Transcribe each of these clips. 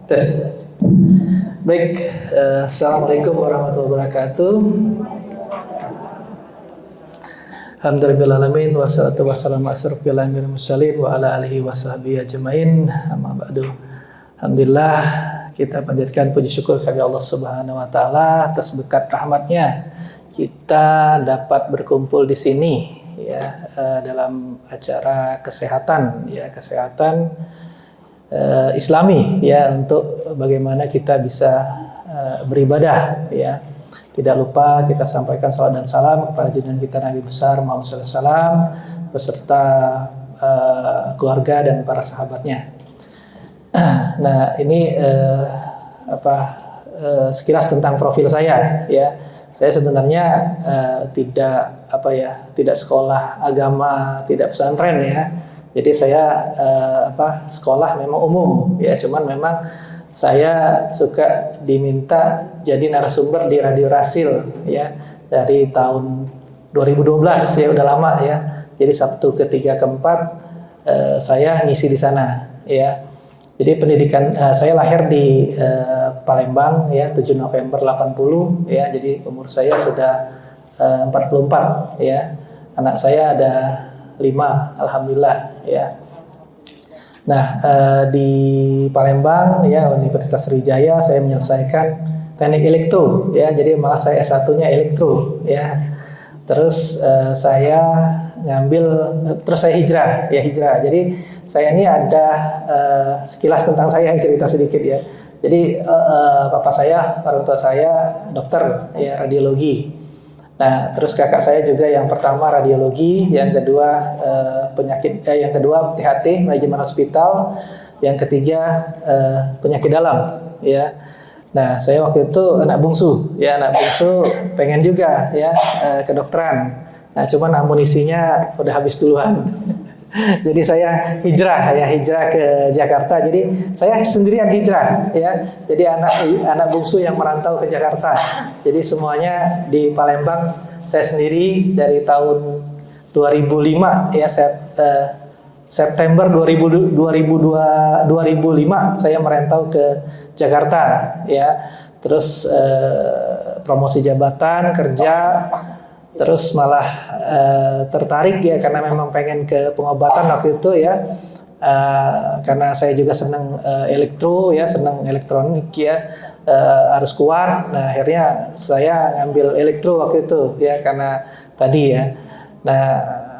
Tes. Baik, Assalamualaikum warahmatullahi wabarakatuh. Alhamdulillahirrahmanirrahim. Wassalatu wassalamu asyrafil anbiya'i wal mursalin wa ala alihi wa sahbihi ajmain. Amma ba'du. Alhamdulillah, kita panjatkan puji syukur kepada Allah Subhanahu wa taala atas berkat rahmatnya kita dapat berkumpul di sini ya, dalam acara kesehatan Islami ya, untuk bagaimana kita bisa beribadah ya. Tidak lupa kita sampaikan salat dan salam kepada junjungan kita Nabi besar Muhammad SAW beserta keluarga dan para sahabatnya. Nah, ini sekilas tentang profil saya ya. Saya sebenarnya tidak sekolah agama, tidak pesantren ya. Jadi saya sekolah memang umum ya, cuman memang saya suka diminta jadi narasumber di Radio Rasil ya dari tahun 2012 ya, udah lama ya. Jadi Sabtu ketiga keempat saya ngisi di sana ya. Jadi pendidikan saya lahir di Palembang ya, 7 November 80 ya. Jadi umur saya sudah 44 ya. Anak saya ada 5, alhamdulillah ya. Nah, di Palembang ya, Universitas Sriwijaya saya menyelesaikan teknik elektro ya. Jadi malah saya S1-nya elektro ya. Terus saya saya hijrah. Jadi saya ini ada sekilas tentang saya yang cerita sedikit ya. Jadi orang tua saya dokter ya, radiologi. Nah, terus kakak saya juga yang pertama radiologi, yang kedua yang kedua THT, manajemen hospital, yang ketiga penyakit dalam ya. Nah, saya waktu itu anak bungsu pengen juga ya kedokteran. Nah, cuman amunisinya udah habis duluan. Jadi saya hijrah ke Jakarta. Jadi saya sendirian hijrah ya. Jadi anak bungsu yang merantau ke Jakarta. Jadi semuanya di Palembang saya sendiri dari tahun 2005 ya, September 2005 saya merantau ke Jakarta ya. Terus promosi jabatan, kerja. Terus malah tertarik ya, karena memang pengen ke pengobatan waktu itu ya, karena saya juga senang elektro ya, senang elektronik ya, harus kuat. Nah, akhirnya saya ngambil elektro waktu itu ya, karena tadi ya. Nah,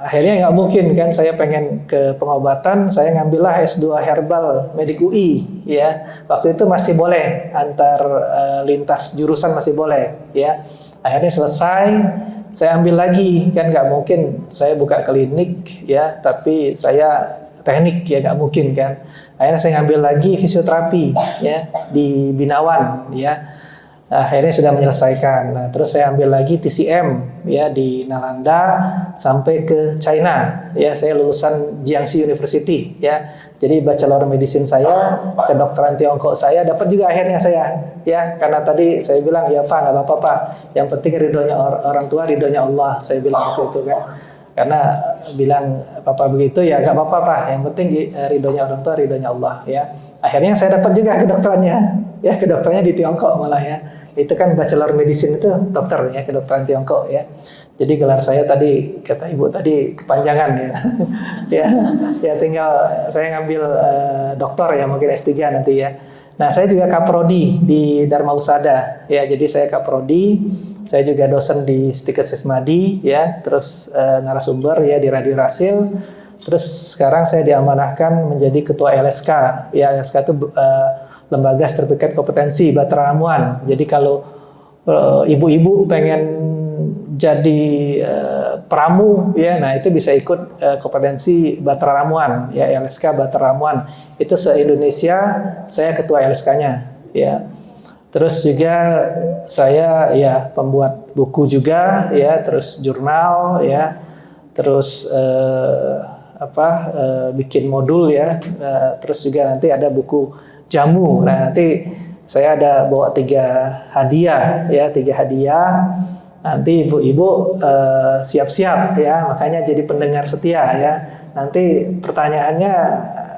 akhirnya nggak mungkin kan, saya pengen ke pengobatan, saya ngambillah S2 Herbal Medik UI ya. Waktu itu masih boleh antar lintas jurusan, masih boleh ya. Akhirnya selesai, saya ambil lagi, kan nggak mungkin saya buka klinik ya, tapi saya teknik ya, nggak mungkin kan. Akhirnya saya ngambil lagi fisioterapi ya di Binawan ya. Akhirnya sudah menyelesaikan. Nah, terus saya ambil lagi TCM ya di Nalanda sampai ke China ya. Saya lulusan Jiangxi University ya. Jadi bachelor medicine saya, kedokteran Tiongkok saya dapat juga akhirnya saya ya. Karena tadi saya bilang ya Pak, nggak apa-apa Pak. Yang penting ridhonya orang tua, ridhonya Allah. Saya bilang waktu itu kan. Karena bilang Papa begitu ya nggak apa-apa Pak. Yang penting ridhonya orang tua, ridhonya Allah ya. Akhirnya saya dapat juga kedokterannya ya, kedokterannya di Tiongkok malah ya. Itu kan bachelor medicine itu dokter ya, kedokteran Tiongkok ya. Jadi gelar saya tadi kata Ibu tadi kepanjangan ya. ya tinggal saya ngambil doktor ya, mungkin S3 nanti ya. Nah, saya juga kaprodi di Dharma Husada ya. Jadi saya kaprodi, saya juga dosen di Stikes Sismadi ya, terus narasumber ya di Radio Rasil. Terus sekarang saya diamanahkan menjadi ketua LSK. Ya, LSK itu Lembaga Sertifikat Kompetensi Batara Ramuan. Jadi kalau ibu-ibu pengen jadi pramu ya, nah itu bisa ikut kompetensi Batara Ramuan ya, LSK Batara Ramuan. Itu se-Indonesia saya ketua LSK-nya ya. Terus juga saya ya pembuat buku juga ya, terus jurnal ya. Terus bikin modul ya. Terus juga nanti ada buku jamu. Nah, nanti saya ada bawa 3 hadiah ya, 3 hadiah. Nanti ibu-ibu siap-siap ya, makanya jadi pendengar setia ya. Nanti pertanyaannya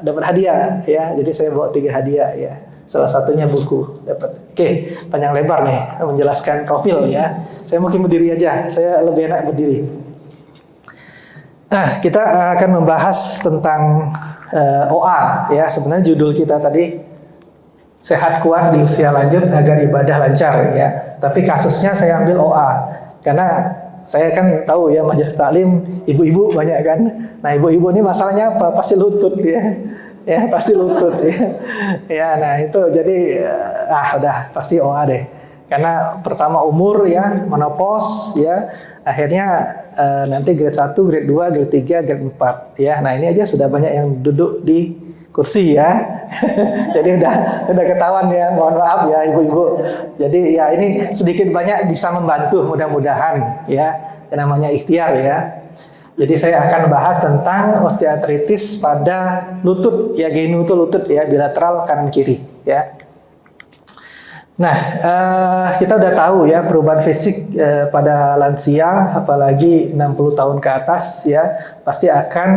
dapat hadiah ya. Jadi saya bawa 3 hadiah ya. Salah satunya buku dapat. Oke, panjang lebar nih menjelaskan profil ya. Saya mungkin berdiri aja. Saya lebih enak berdiri. Nah, kita akan membahas tentang OA ya. Sebenarnya judul kita tadi sehat kuat di usia lanjut agar ibadah lancar ya. Tapi kasusnya saya ambil OA karena saya kan tahu ya majelis taklim ibu-ibu banyak kan. Nah, ibu-ibu ini masalahnya apa? Pasti lutut ya. Ya, pasti lutut ya. Ya, nah itu jadi udah pasti OA deh. Karena pertama umur ya, menopause ya. Akhirnya nanti grade 1, grade 2, grade 3, grade 4 ya. Nah, ini aja sudah banyak yang duduk di kursi ya. Jadi udah ketahuan ya. Mohon maaf ya ibu-ibu. Jadi ya ini sedikit banyak bisa membantu mudah-mudahan ya. Yang namanya ikhtiar ya. Jadi saya akan bahas tentang osteoartritis pada lutut ya, genu itu lutut ya, bilateral kanan kiri ya. Nah, kita udah tahu ya perubahan fisik pada lansia, apalagi 60 tahun ke atas ya, pasti akan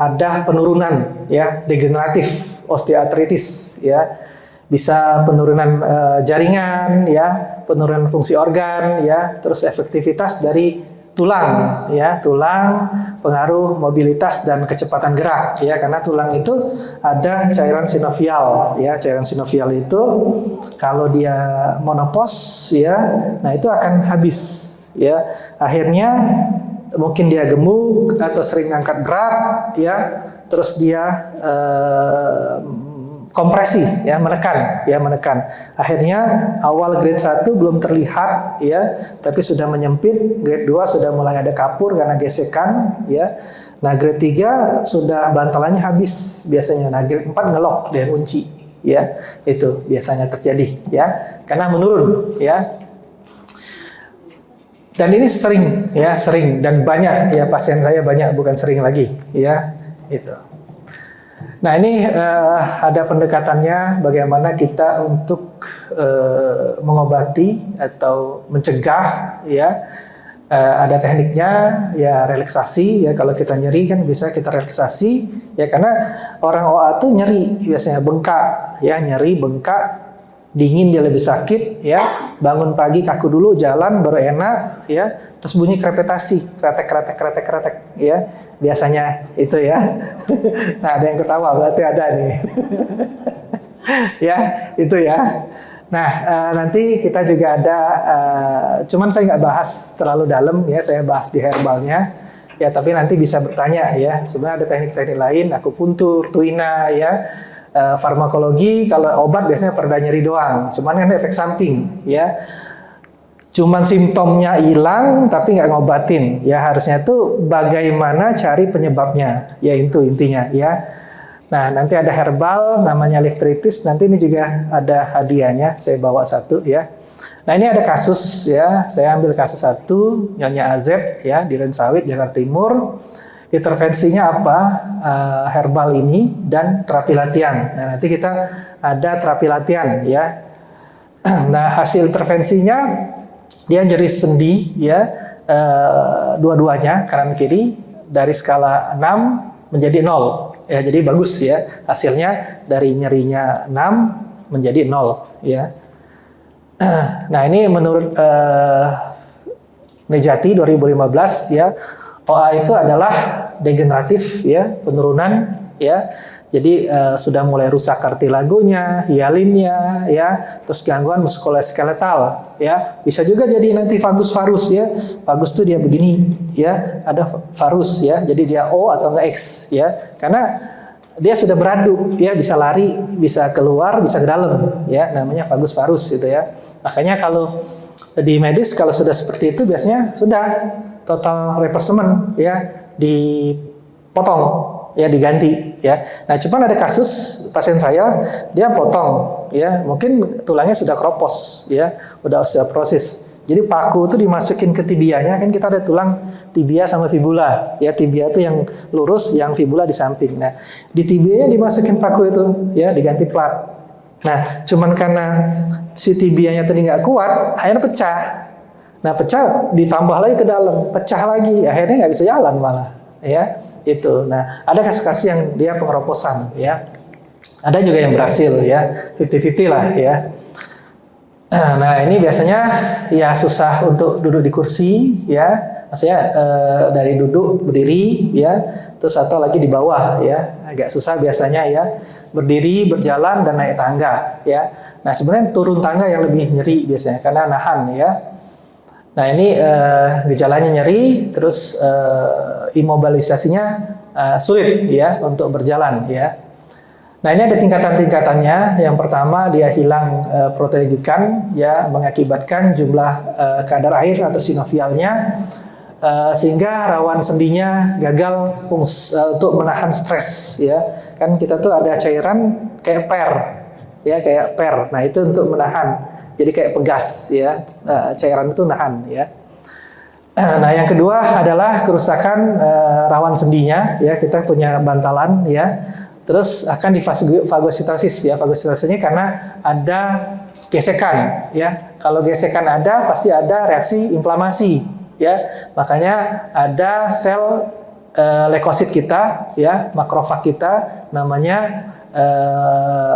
ada penurunan ya, degeneratif osteoartritis ya. Bisa penurunan jaringan ya, penurunan fungsi organ ya, terus efektivitas dari tulang ya, tulang, pengaruh mobilitas dan kecepatan gerak ya, karena tulang itu ada cairan sinovial ya. Cairan sinovial itu kalau dia monopause ya, nah itu akan habis ya. Akhirnya mungkin dia gemuk atau sering angkat berat ya, terus dia kompresi ya, menekan. Akhirnya awal grade 1 belum terlihat ya, tapi sudah menyempit. Grade 2 sudah mulai ada kapur karena gesekan ya. Nah, grade 3 sudah bantalannya habis biasanya. Nah, grade 4 ngelok dia kunci ya. Itu biasanya terjadi ya, karena menurun ya. Dan ini sering dan banyak ya, pasien saya banyak, bukan sering lagi ya. Itu. Nah, ini ada pendekatannya bagaimana kita untuk mengobati atau mencegah ya. Ada tekniknya ya, relaksasi ya. Kalau kita nyeri kan bisa kita relaksasi ya, karena orang OA tuh nyeri biasanya, bengkak ya, nyeri, bengkak, dingin dia lebih sakit ya. Bangun pagi kaku dulu, jalan baru enak ya. Terus bunyi krepitasi, kretek ya. Biasanya itu ya. Nah, ada yang ketawa berarti ada nih. Ya, itu ya. Nah, nanti kita juga ada, cuman saya nggak bahas terlalu dalam ya, saya bahas di herbalnya ya, tapi nanti bisa bertanya ya. Sebenarnya ada teknik-teknik lain, akupuntur, tuina ya, farmakologi. Kalau obat biasanya pereda nyeri doang, cuman kan efek samping ya. Cuman simptomnya hilang tapi nggak ngobatin ya. Harusnya tuh bagaimana cari penyebabnya ya, itu intinya ya. Nah, nanti ada herbal namanya liftritis. Nanti ini juga ada hadiahnya, saya bawa satu ya. Nah, ini ada kasus ya, saya ambil kasus satu, Nyonya AZ ya, di Rensawit, Jakarta Timur. Intervensinya apa? Herbal ini dan terapi latihan. Nah, nanti kita ada terapi latihan ya. Nah, hasil intervensinya dia nyeri sendi ya, dua-duanya kanan kiri, dari skala 6 menjadi 0 ya. Jadi bagus ya hasilnya, dari nyerinya 6 menjadi 0 ya. Nah, ini menurut Nejati 2015 ya, OA itu adalah degeneratif ya, penurunan ya. Jadi sudah mulai rusak kartilagonya, hyalinnya ya, terus gangguan muskuloskeletal ya. Bisa juga jadi nanti vagus varus ya. Vagus tuh dia begini ya, ada varus ya. Jadi dia O atau enggak X ya. Karena dia sudah beradu ya, bisa lari, bisa keluar, bisa ke dalam ya, namanya vagus varus gitu ya. Makanya kalau di medis kalau sudah seperti itu biasanya sudah total replacement ya, dipotong ya, diganti ya. Nah, cuman ada kasus pasien saya, dia potong ya, mungkin tulangnya sudah kropos ya, udah osteoporosis. Jadi paku itu dimasukin ke tibianya, kan kita ada tulang tibia sama fibula ya. Tibia itu yang lurus, yang fibula di samping. Nah, di tibianya dimasukin paku itu ya, diganti plat. Nah, cuman karena si tibianya tadi nggak kuat, akhirnya pecah. Nah, pecah ditambah lagi ke dalam, pecah lagi, akhirnya nggak bisa jalan malah ya. Itu. Nah, ada kasus-kasus yang dia pengeroposan ya. Ada juga yang berhasil ya, 50-50 lah ya. Nah ini biasanya ya susah untuk duduk di kursi ya, maksudnya dari duduk berdiri ya, terus atau lagi di bawah ya, agak susah biasanya ya, berdiri, berjalan dan naik tangga ya. Nah sebenarnya turun tangga yang lebih nyeri biasanya karena nahan ya. Nah ini gejalanya nyeri, terus imobilisasinya sulit ya untuk berjalan ya. Nah ini ada tingkatan-tingkatannya. Yang pertama dia hilang protein glykan ya, mengakibatkan jumlah kadar air atau sinovialnya sehingga rawan sendinya gagal untuk menahan stres ya. Kan kita tuh ada cairan kayak per ya, kayak per. Nah itu untuk menahan. Jadi kayak pegas ya, cairan itu nahan ya. Nah yang kedua adalah kerusakan rawan sendinya ya, kita punya bantalan ya. Terus akan difagositosis ya, fagositosisnya karena ada gesekan ya. Kalau gesekan ada pasti ada reaksi inflamasi ya. Makanya ada sel leukosit kita ya, makrofag kita namanya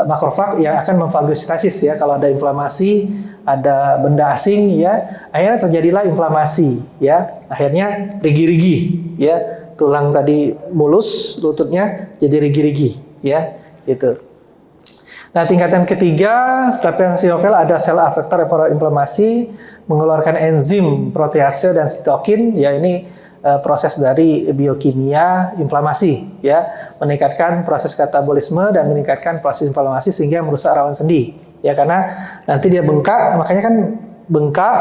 makrofag yang akan memfagositosis ya. Kalau ada inflamasi, ada benda asing ya, akhirnya terjadilah inflamasi ya. Akhirnya rigi-rigi ya. Tulang tadi mulus, lututnya jadi rigi-rigi ya, gitu. Nah, tingkatan ketiga, setelah sinovial ada sel efektor inflamasi mengeluarkan enzim protease dan sitokin, ya ini proses dari biokimia inflamasi ya, meningkatkan proses katabolisme dan meningkatkan proses inflamasi sehingga merusak rawan sendi. Ya karena nanti dia bengkak, makanya kan bengkak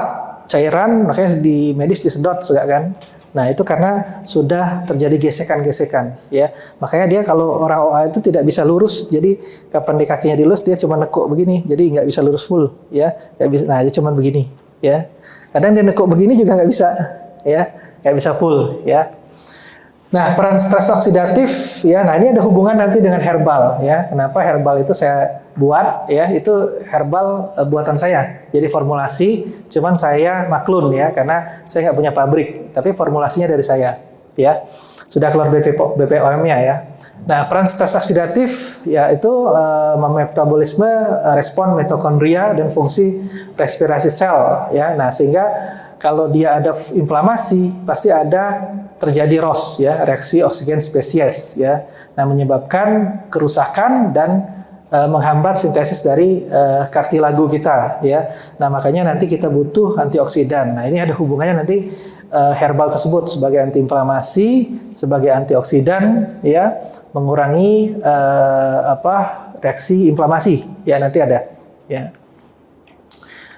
cairan, makanya di medis disedot juga kan. Nah itu karena sudah terjadi gesekan-gesekan ya. Makanya dia kalau orang OA itu tidak bisa lurus, jadi kapan di kakinya dilus dia cuma nekuk begini, jadi nggak bisa lurus full ya. Nggak bisa, nah dia cuma begini ya. Kadang dia nekuk begini juga nggak bisa ya, nggak bisa full ya. Nah peran stres oksidatif ya, nah ini ada hubungan nanti dengan herbal ya. Kenapa herbal itu saya buat ya, itu herbal buatan saya. Jadi formulasi, cuman saya maklun ya, karena saya nggak punya pabrik, tapi formulasinya dari saya ya. Sudah keluar BPOM-nya ya. Nah peran stres oksidatif ya itu memetabolisme respon mitokondria dan fungsi respirasi sel ya. Nah sehingga kalau dia ada inflamasi pasti ada terjadi ROS ya, reaksi oksigen spesies ya. Nah menyebabkan kerusakan dan menghambat sintesis dari kartilago kita ya. Nah makanya nanti kita butuh antioksidan. Nah ini ada hubungannya nanti herbal tersebut sebagai antiinflamasi, sebagai antioksidan ya, mengurangi reaksi inflamasi ya, nanti ada ya.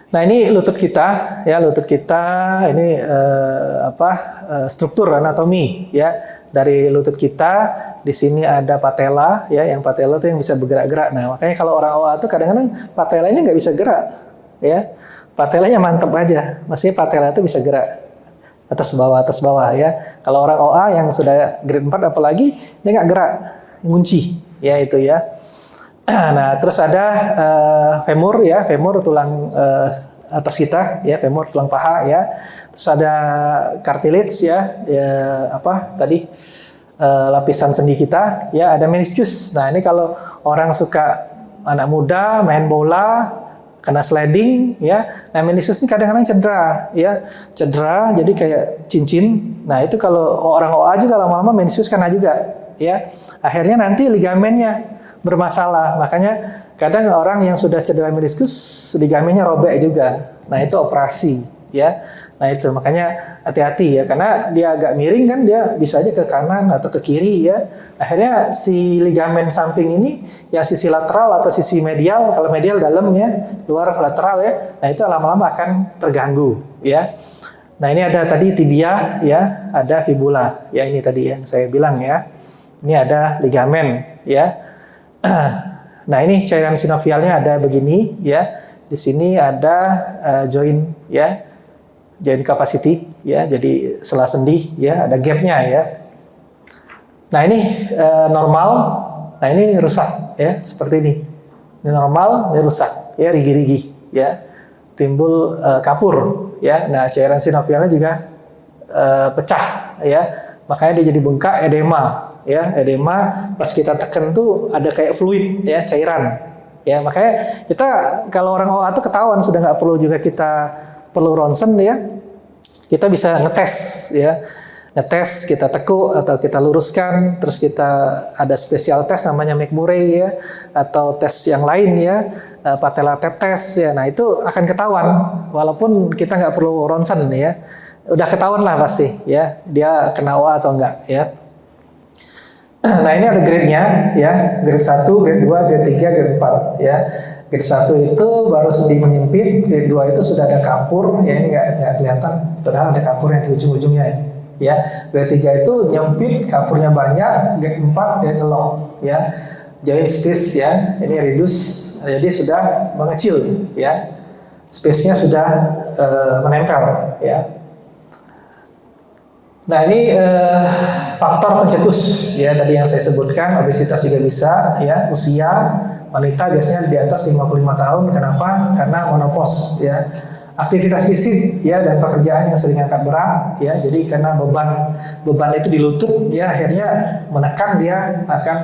Nah ini lutut kita ya, lutut kita ini struktur anatomi ya. Dari lutut kita di sini ada patella ya, yang patella itu yang bisa bergerak-gerak. Nah makanya kalau orang OA itu kadang-kadang patelanya nggak bisa gerak ya, patelanya mantep aja, maksudnya patella itu bisa gerak atas bawah ya. Kalau orang OA yang sudah grade 4 apalagi dia nggak gerak, ngunci ya itu ya. Nah terus ada femur ya, femur tulang atas kita ya, femur tulang paha ya. Terus ada cartilage ya, lapisan sendi kita ya, ada meniscus. Nah ini kalau orang suka, anak muda main bola kena sliding ya, nah meniscus ini kadang-kadang cedera ya, cedera jadi kayak cincin. Nah itu kalau orang OA juga lama-lama meniscus kena juga ya, akhirnya nanti ligamennya bermasalah. Makanya kadang orang yang sudah cedera meniskus ligamennya robek juga. Nah itu operasi ya. Nah itu makanya hati-hati ya, karena dia agak miring kan, dia bisa aja ke kanan atau ke kiri ya. Akhirnya si ligamen samping ini yang sisi lateral atau sisi medial, kalau medial dalam ya, luar lateral ya. Nah itu lama-lama akan terganggu ya. Nah ini ada tadi tibia ya, ada fibula ya, ini tadi yang saya bilang ya. Ini ada ligamen ya. Nah ini cairan sinovialnya ada begini ya. Di sini ada joint ya, joint capacity ya. Jadi sela sendi ya, ada gapnya ya. Nah ini normal. Nah ini rusak ya, seperti ini. Ini normal, ini rusak ya, rigi-rigi ya. Timbul kapur ya. Nah cairan sinovialnya juga pecah ya. Makanya dia jadi bengkak, edema ya. Edema pas kita tekan tuh ada kayak fluid ya, cairan. Ya, makanya kita kalau orang OA tuh ketahuan, sudah nggak perlu juga kita perlu ronsen ya. Kita bisa ngetes ya. Ngetes, kita tekuk atau kita luruskan, terus kita ada spesial tes namanya McMurray ya, atau tes yang lain ya, patella tap test ya. Nah itu akan ketahuan, walaupun kita nggak perlu ronsen ya, udah ketahuan lah pasti ya, dia kena OA atau enggak ya. Nah ini ada grade-nya ya, grade 1, grade 2, grade 3, grade 4 ya. Grade 1 itu baru sendi menyempit, grade 2 itu sudah ada kapur ya, ini nggak kelihatan, padahal ada kapur yang di ujung-ujungnya ya. Ya, grade 3 itu nyempit, kapurnya banyak, grade 4 dia ngelong ya. Joint space ya, ini reduce, jadi sudah mengecil ya. Space-nya sudah menempel ya. Nah, ini faktor pencetus ya, tadi yang saya sebutkan, obesitas juga bisa ya, usia wanita biasanya di atas 55 tahun, kenapa? Karena menopause ya. Aktivitas fisik ya dan pekerjaan yang sering angkat berat ya, jadi karena beban itu di lutut ya, akhirnya menekan, dia akan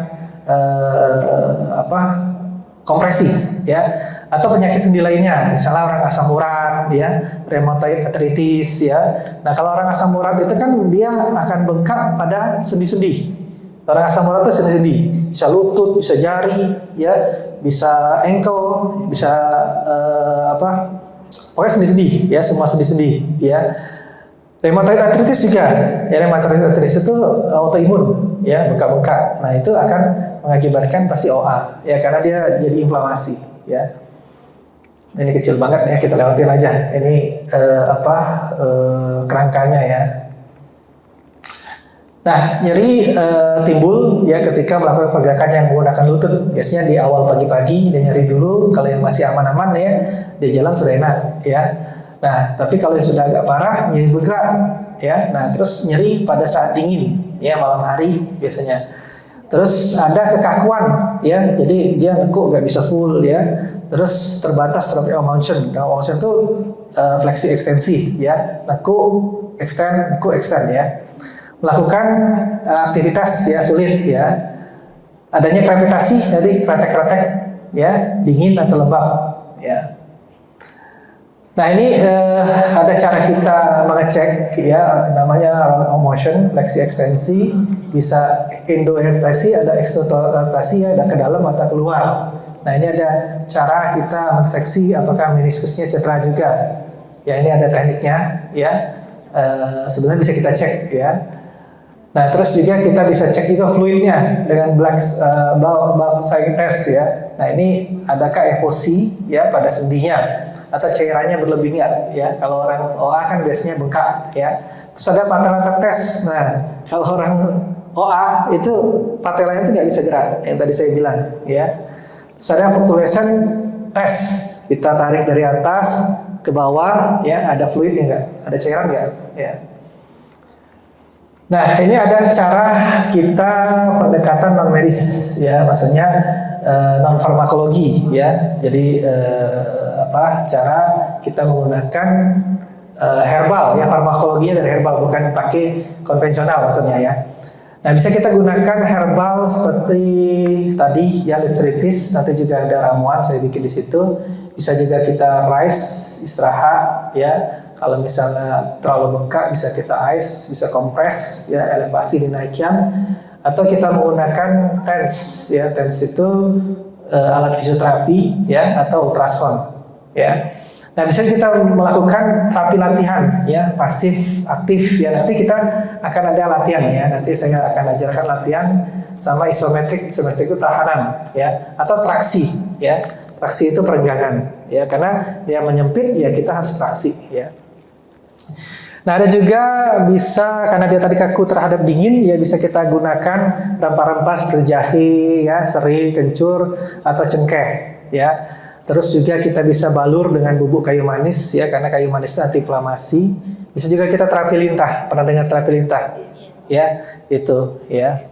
kompresi ya. Atau penyakit sendi lainnya, misalnya orang asam urat ya, rheumatoid arthritis ya. Nah kalau orang asam urat itu kan dia akan bengkak pada sendi-sendi. Orang asam urat itu sendi-sendi, bisa lutut, bisa jari ya, bisa ankle, bisa pokoknya sendi-sendi ya, semua sendi-sendi ya. Rheumatoid arthritis juga ya, rheumatoid arthritis itu autoimun ya, bengkak-bengkak. Nah itu akan mengakibatkan pasti OA ya, karena dia jadi inflamasi ya. Ini kecil banget ya, kita lewatin aja. Ini kerangkanya ya. Nah, nyeri timbul ya ketika melakukan pergerakan yang menggunakan lutut. Biasanya di awal pagi-pagi dia nyeri dulu. Kalau yang masih aman-aman ya, dia jalan sudah enak ya. Nah, tapi kalau yang sudah agak parah, nyeri bergerak ya. Nah, terus nyeri pada saat dingin ya, malam hari biasanya. Terus ada kekakuan ya, jadi dia nekuk nggak bisa full ya. Terus terbatas range of motion. Range of motion itu fleksi ekstensi ya, nekuk extend ya. Melakukan aktivitas ya sulit ya. Adanya krepitasi, jadi kretek-kretek ya, dingin atau lembab ya. Nah ini ada cara kita mengecek ya, namanya range of motion, fleksi ekstensi, bisa endoertasi, ada eksterorotasi ya, ada ke dalam atau keluar. Nah ini ada cara kita mendeteksi apakah meniskusnya cedera juga. Ya ini ada tekniknya ya. Sebenarnya bisa kita cek ya. Nah terus juga kita bisa cek juga fluidnya dengan bulk size test ya. Nah ini adakah evosi ya pada sendinya atau cairannya berlebih enggak ya. Kalau orang OA kan biasanya bengkak ya. Terus ada patella test. Nah kalau orang OA itu patelanya itu nggak bisa gerak, yang tadi saya bilang ya. Terus ada fluctuation test, kita tarik dari atas ke bawah ya, ada fluidnya nggak, ada cairan nggak ya. Nah ini ada cara kita pendekatan non medis ya, maksudnya non farmakologi ya. Jadi cara kita menggunakan herbal ya, farmakologinya dari herbal, bukan pakai konvensional maksudnya ya. Nah bisa kita gunakan herbal seperti tadi ya, litritis, nanti juga ada ramuan saya bikin di situ. Bisa juga kita rise, istirahat ya. Kalau misalnya terlalu bengkak bisa kita ice, bisa kompres ya, elevasi dinaikkan. Atau kita menggunakan TENS ya, TENS itu alat fisioterapi ya, atau ultrasound ya. Nah bisa kita melakukan terapi latihan ya, pasif aktif ya, nanti kita akan ada latihan ya, nanti saya akan ajarkan latihan sama isometrik itu tahanan ya, atau traksi ya. Traksi itu perenggangan ya, karena dia menyempit ya, kita harus traksi ya. Nah ada juga bisa, karena dia tadi kaku terhadap dingin ya, bisa kita gunakan rempah-rempah seperti jahe ya, serai, kencur atau cengkeh ya. Terus juga kita bisa balur dengan bubuk kayu manis ya, karena kayu manis itu anti inflamasi. Bisa juga kita terapi lintah, pernah dengar terapi lintah ya, itu ya.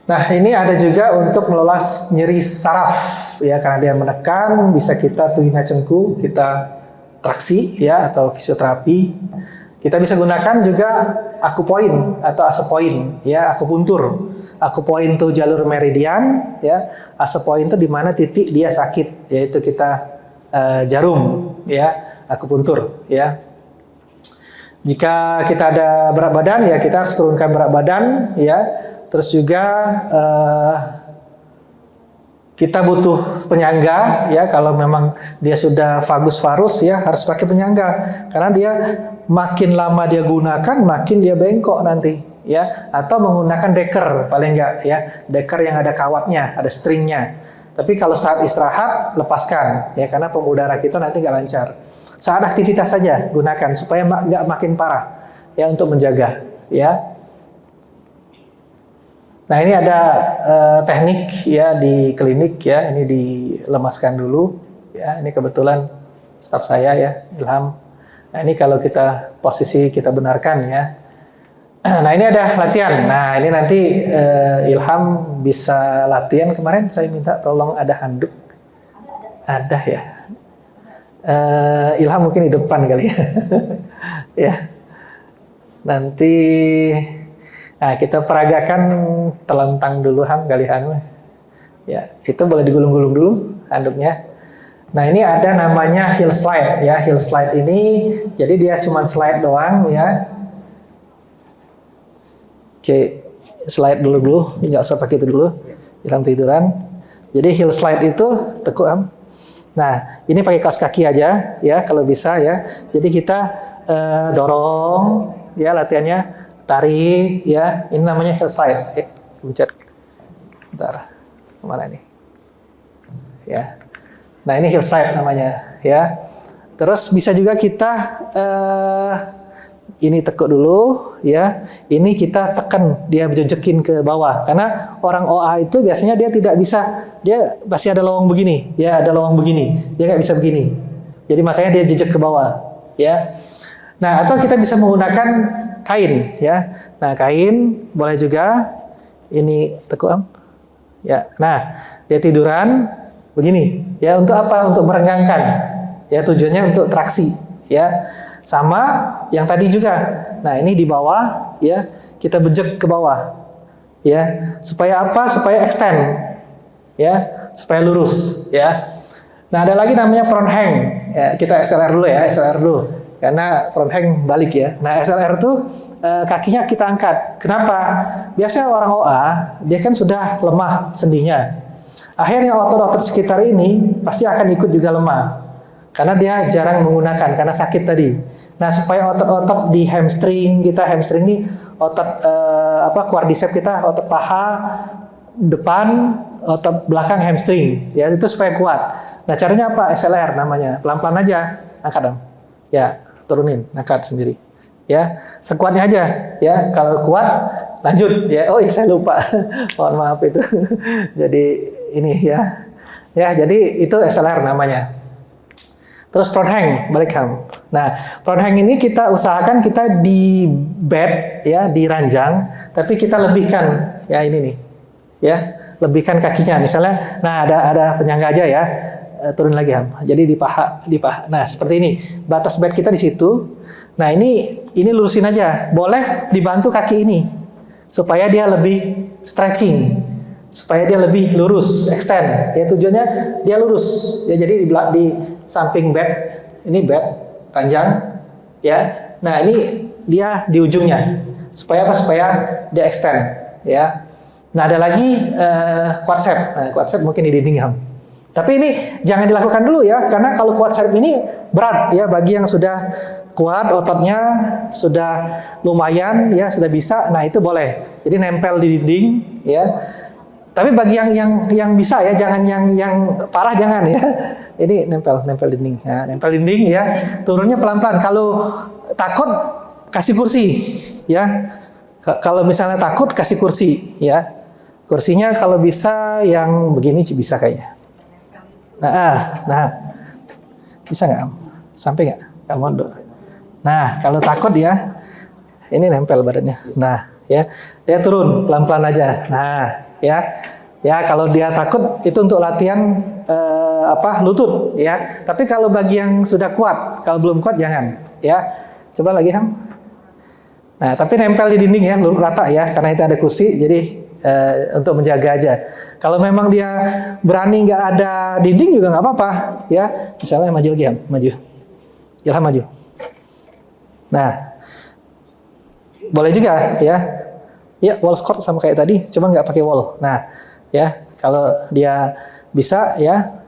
Nah ini ada juga untuk mengelola nyeri saraf ya, karena dia menekan, bisa kita tuhina cengku, kita traksi ya, atau fisioterapi. Kita bisa gunakan juga akupoin atau asepoin, ya, akupuntur. Akupoin itu jalur meridian, ya. Asepoin itu di mana titik dia sakit, yaitu kita jarum, ya, akupuntur, ya. Jika kita ada berat badan, ya kita harus turunkan berat badan, ya. Terus juga kita butuh penyangga, ya. Kalau memang dia sudah vagus varus, ya harus pakai penyangga, karena dia makin lama dia gunakan, makin dia bengkok nanti, ya. Atau menggunakan deker, paling enggak, ya, deker yang ada kawatnya, ada stringnya. Tapi kalau saat istirahat lepaskan, ya, karena pembuluh darah kita nanti nggak lancar. Saat aktivitas saja gunakan supaya nggak makin parah, ya, untuk menjaga, ya. Nah, ini ada teknik, ya, di klinik, ya. Ini dilemaskan dulu, ya. Ini kebetulan staf saya, ya, Ilham. Nah, ini kalau kita posisi kita benarkan, ya. Nah, ini ada latihan. Nah, ini nanti Ilham bisa latihan. Kemarin saya minta tolong ada handuk. Ada, ya. Ilham mungkin di depan kali, ya. Ya. Nanti nah, kita peragakan telentang dulu, Ham, kali, Ham. Ya, itu boleh digulung-gulung dulu handuknya. Nah, ini ada namanya heel slide, ya. Heel slide ini jadi dia cuma slide doang, ya. Oke, slide dulu, nggak usah pakai itu dulu. Ilham tiduran. Jadi heel slide itu tekuk, Ham. Nah, ini pakai kaos kaki aja, ya, kalau bisa, ya. Jadi kita dorong, ya, latihannya, tarik, ya. Ini namanya heel slide. Pencet. Bentar, kemana ini? Ya. Nah, ini heel slide namanya, ya. Terus bisa juga kita ini tekuk dulu, ya. Ini kita tekan, dia jejekin ke bawah. Karena orang OA itu biasanya dia tidak bisa, dia pasti ada lowong begini, ya, ada lowong begini. Dia nggak bisa begini. Jadi makanya dia jejek ke bawah, ya. Nah, atau kita bisa menggunakan kain, ya. Nah, kain boleh juga. Ini tekuk, Am. Ya. Nah, dia tiduran begini, ya. Untuk apa? Untuk merenggangkan. Ya, tujuannya untuk traksi, ya. Sama yang tadi juga. Nah, ini di bawah, ya. Kita bejek ke bawah. Ya. Supaya apa? Supaya extend. Ya, supaya lurus, ya. Nah, ada lagi namanya front hang. Ya, kita SLR dulu, ya, SLR dulu. Karena front hang balik, ya. Nah, SLR itu kakinya kita angkat. Kenapa? Biasanya orang OA, dia kan sudah lemah sendinya. Akhirnya otot-otot sekitar ini pasti akan ikut juga lemah. Karena dia jarang menggunakan, karena sakit tadi. Nah, supaya otot-otot di hamstring kita, hamstring ini otot quadriceps kita, otot paha depan, otot belakang hamstring, ya, itu supaya kuat. Nah, caranya apa? SLR namanya. Pelan-pelan aja, angkat dong. Ya, turunin, angkat sendiri. Ya, sekuatnya aja, ya. Kalau kuat, lanjut, ya. Oh, iya, saya lupa. Mohon maaf itu. Jadi ini, ya. Ya, jadi itu SLR namanya. Terus front hang, balik, Ham. Nah, front hang ini kita usahakan kita di bed, ya, di ranjang, tapi kita lebihkan, ya, ini nih, ya, lebihkan kakinya. Misalnya, nah, ada penyangga aja, ya, turun lagi, Ham. Jadi di paha. Nah, seperti ini, batas bed kita di situ. Nah, ini lurusin aja. Boleh dibantu kaki ini supaya dia lebih stretching, supaya dia lebih lurus, extend. Ya, tujuannya dia lurus. Ya, jadi di samping bed, ini bed ranjang, ya. Nah, ini dia di ujungnya. Supaya apa? Supaya dia extend, ya. Nah, ada lagi quadriceps. Nah, quadriceps mungkin di dinding, Ham. Tapi ini jangan dilakukan dulu, ya, karena kalau quadriceps ini berat, ya, bagi yang sudah kuat ototnya, sudah lumayan, ya, sudah bisa. Nah, itu boleh. Jadi nempel di dinding, ya. Tapi bagi yang bisa, ya, jangan yang parah, jangan, ya. Ini nempel dinding, ya, nempel dinding, ya. Turunnya pelan-pelan. Kalau takut kasih kursi, ya. Kalau misalnya takut kasih kursi, ya. Kursinya kalau bisa yang begini bisa kayaknya. Nah, bisa nggak? Sampai nggak? Kamu dong. Nah, kalau takut, ya, ini nempel badannya. Nah, ya, dia turun pelan-pelan aja. Nah, ya. Ya, kalau dia takut itu untuk latihan lutut, ya. Tapi kalau bagi yang sudah kuat, kalau belum kuat jangan, ya. Coba lagi, Ham. Nah, tapi nempel di dinding ya, lurus rata ya, karena itu ada kursi, jadi untuk menjaga aja. Kalau memang dia berani nggak ada dinding juga nggak apa-apa, ya. Misalnya maju lagi, maju, Ilham maju. Nah, boleh juga ya. Ya, wall squat sama kayak tadi, cuma nggak pakai wall. Nah, ya, kalau dia bisa ya,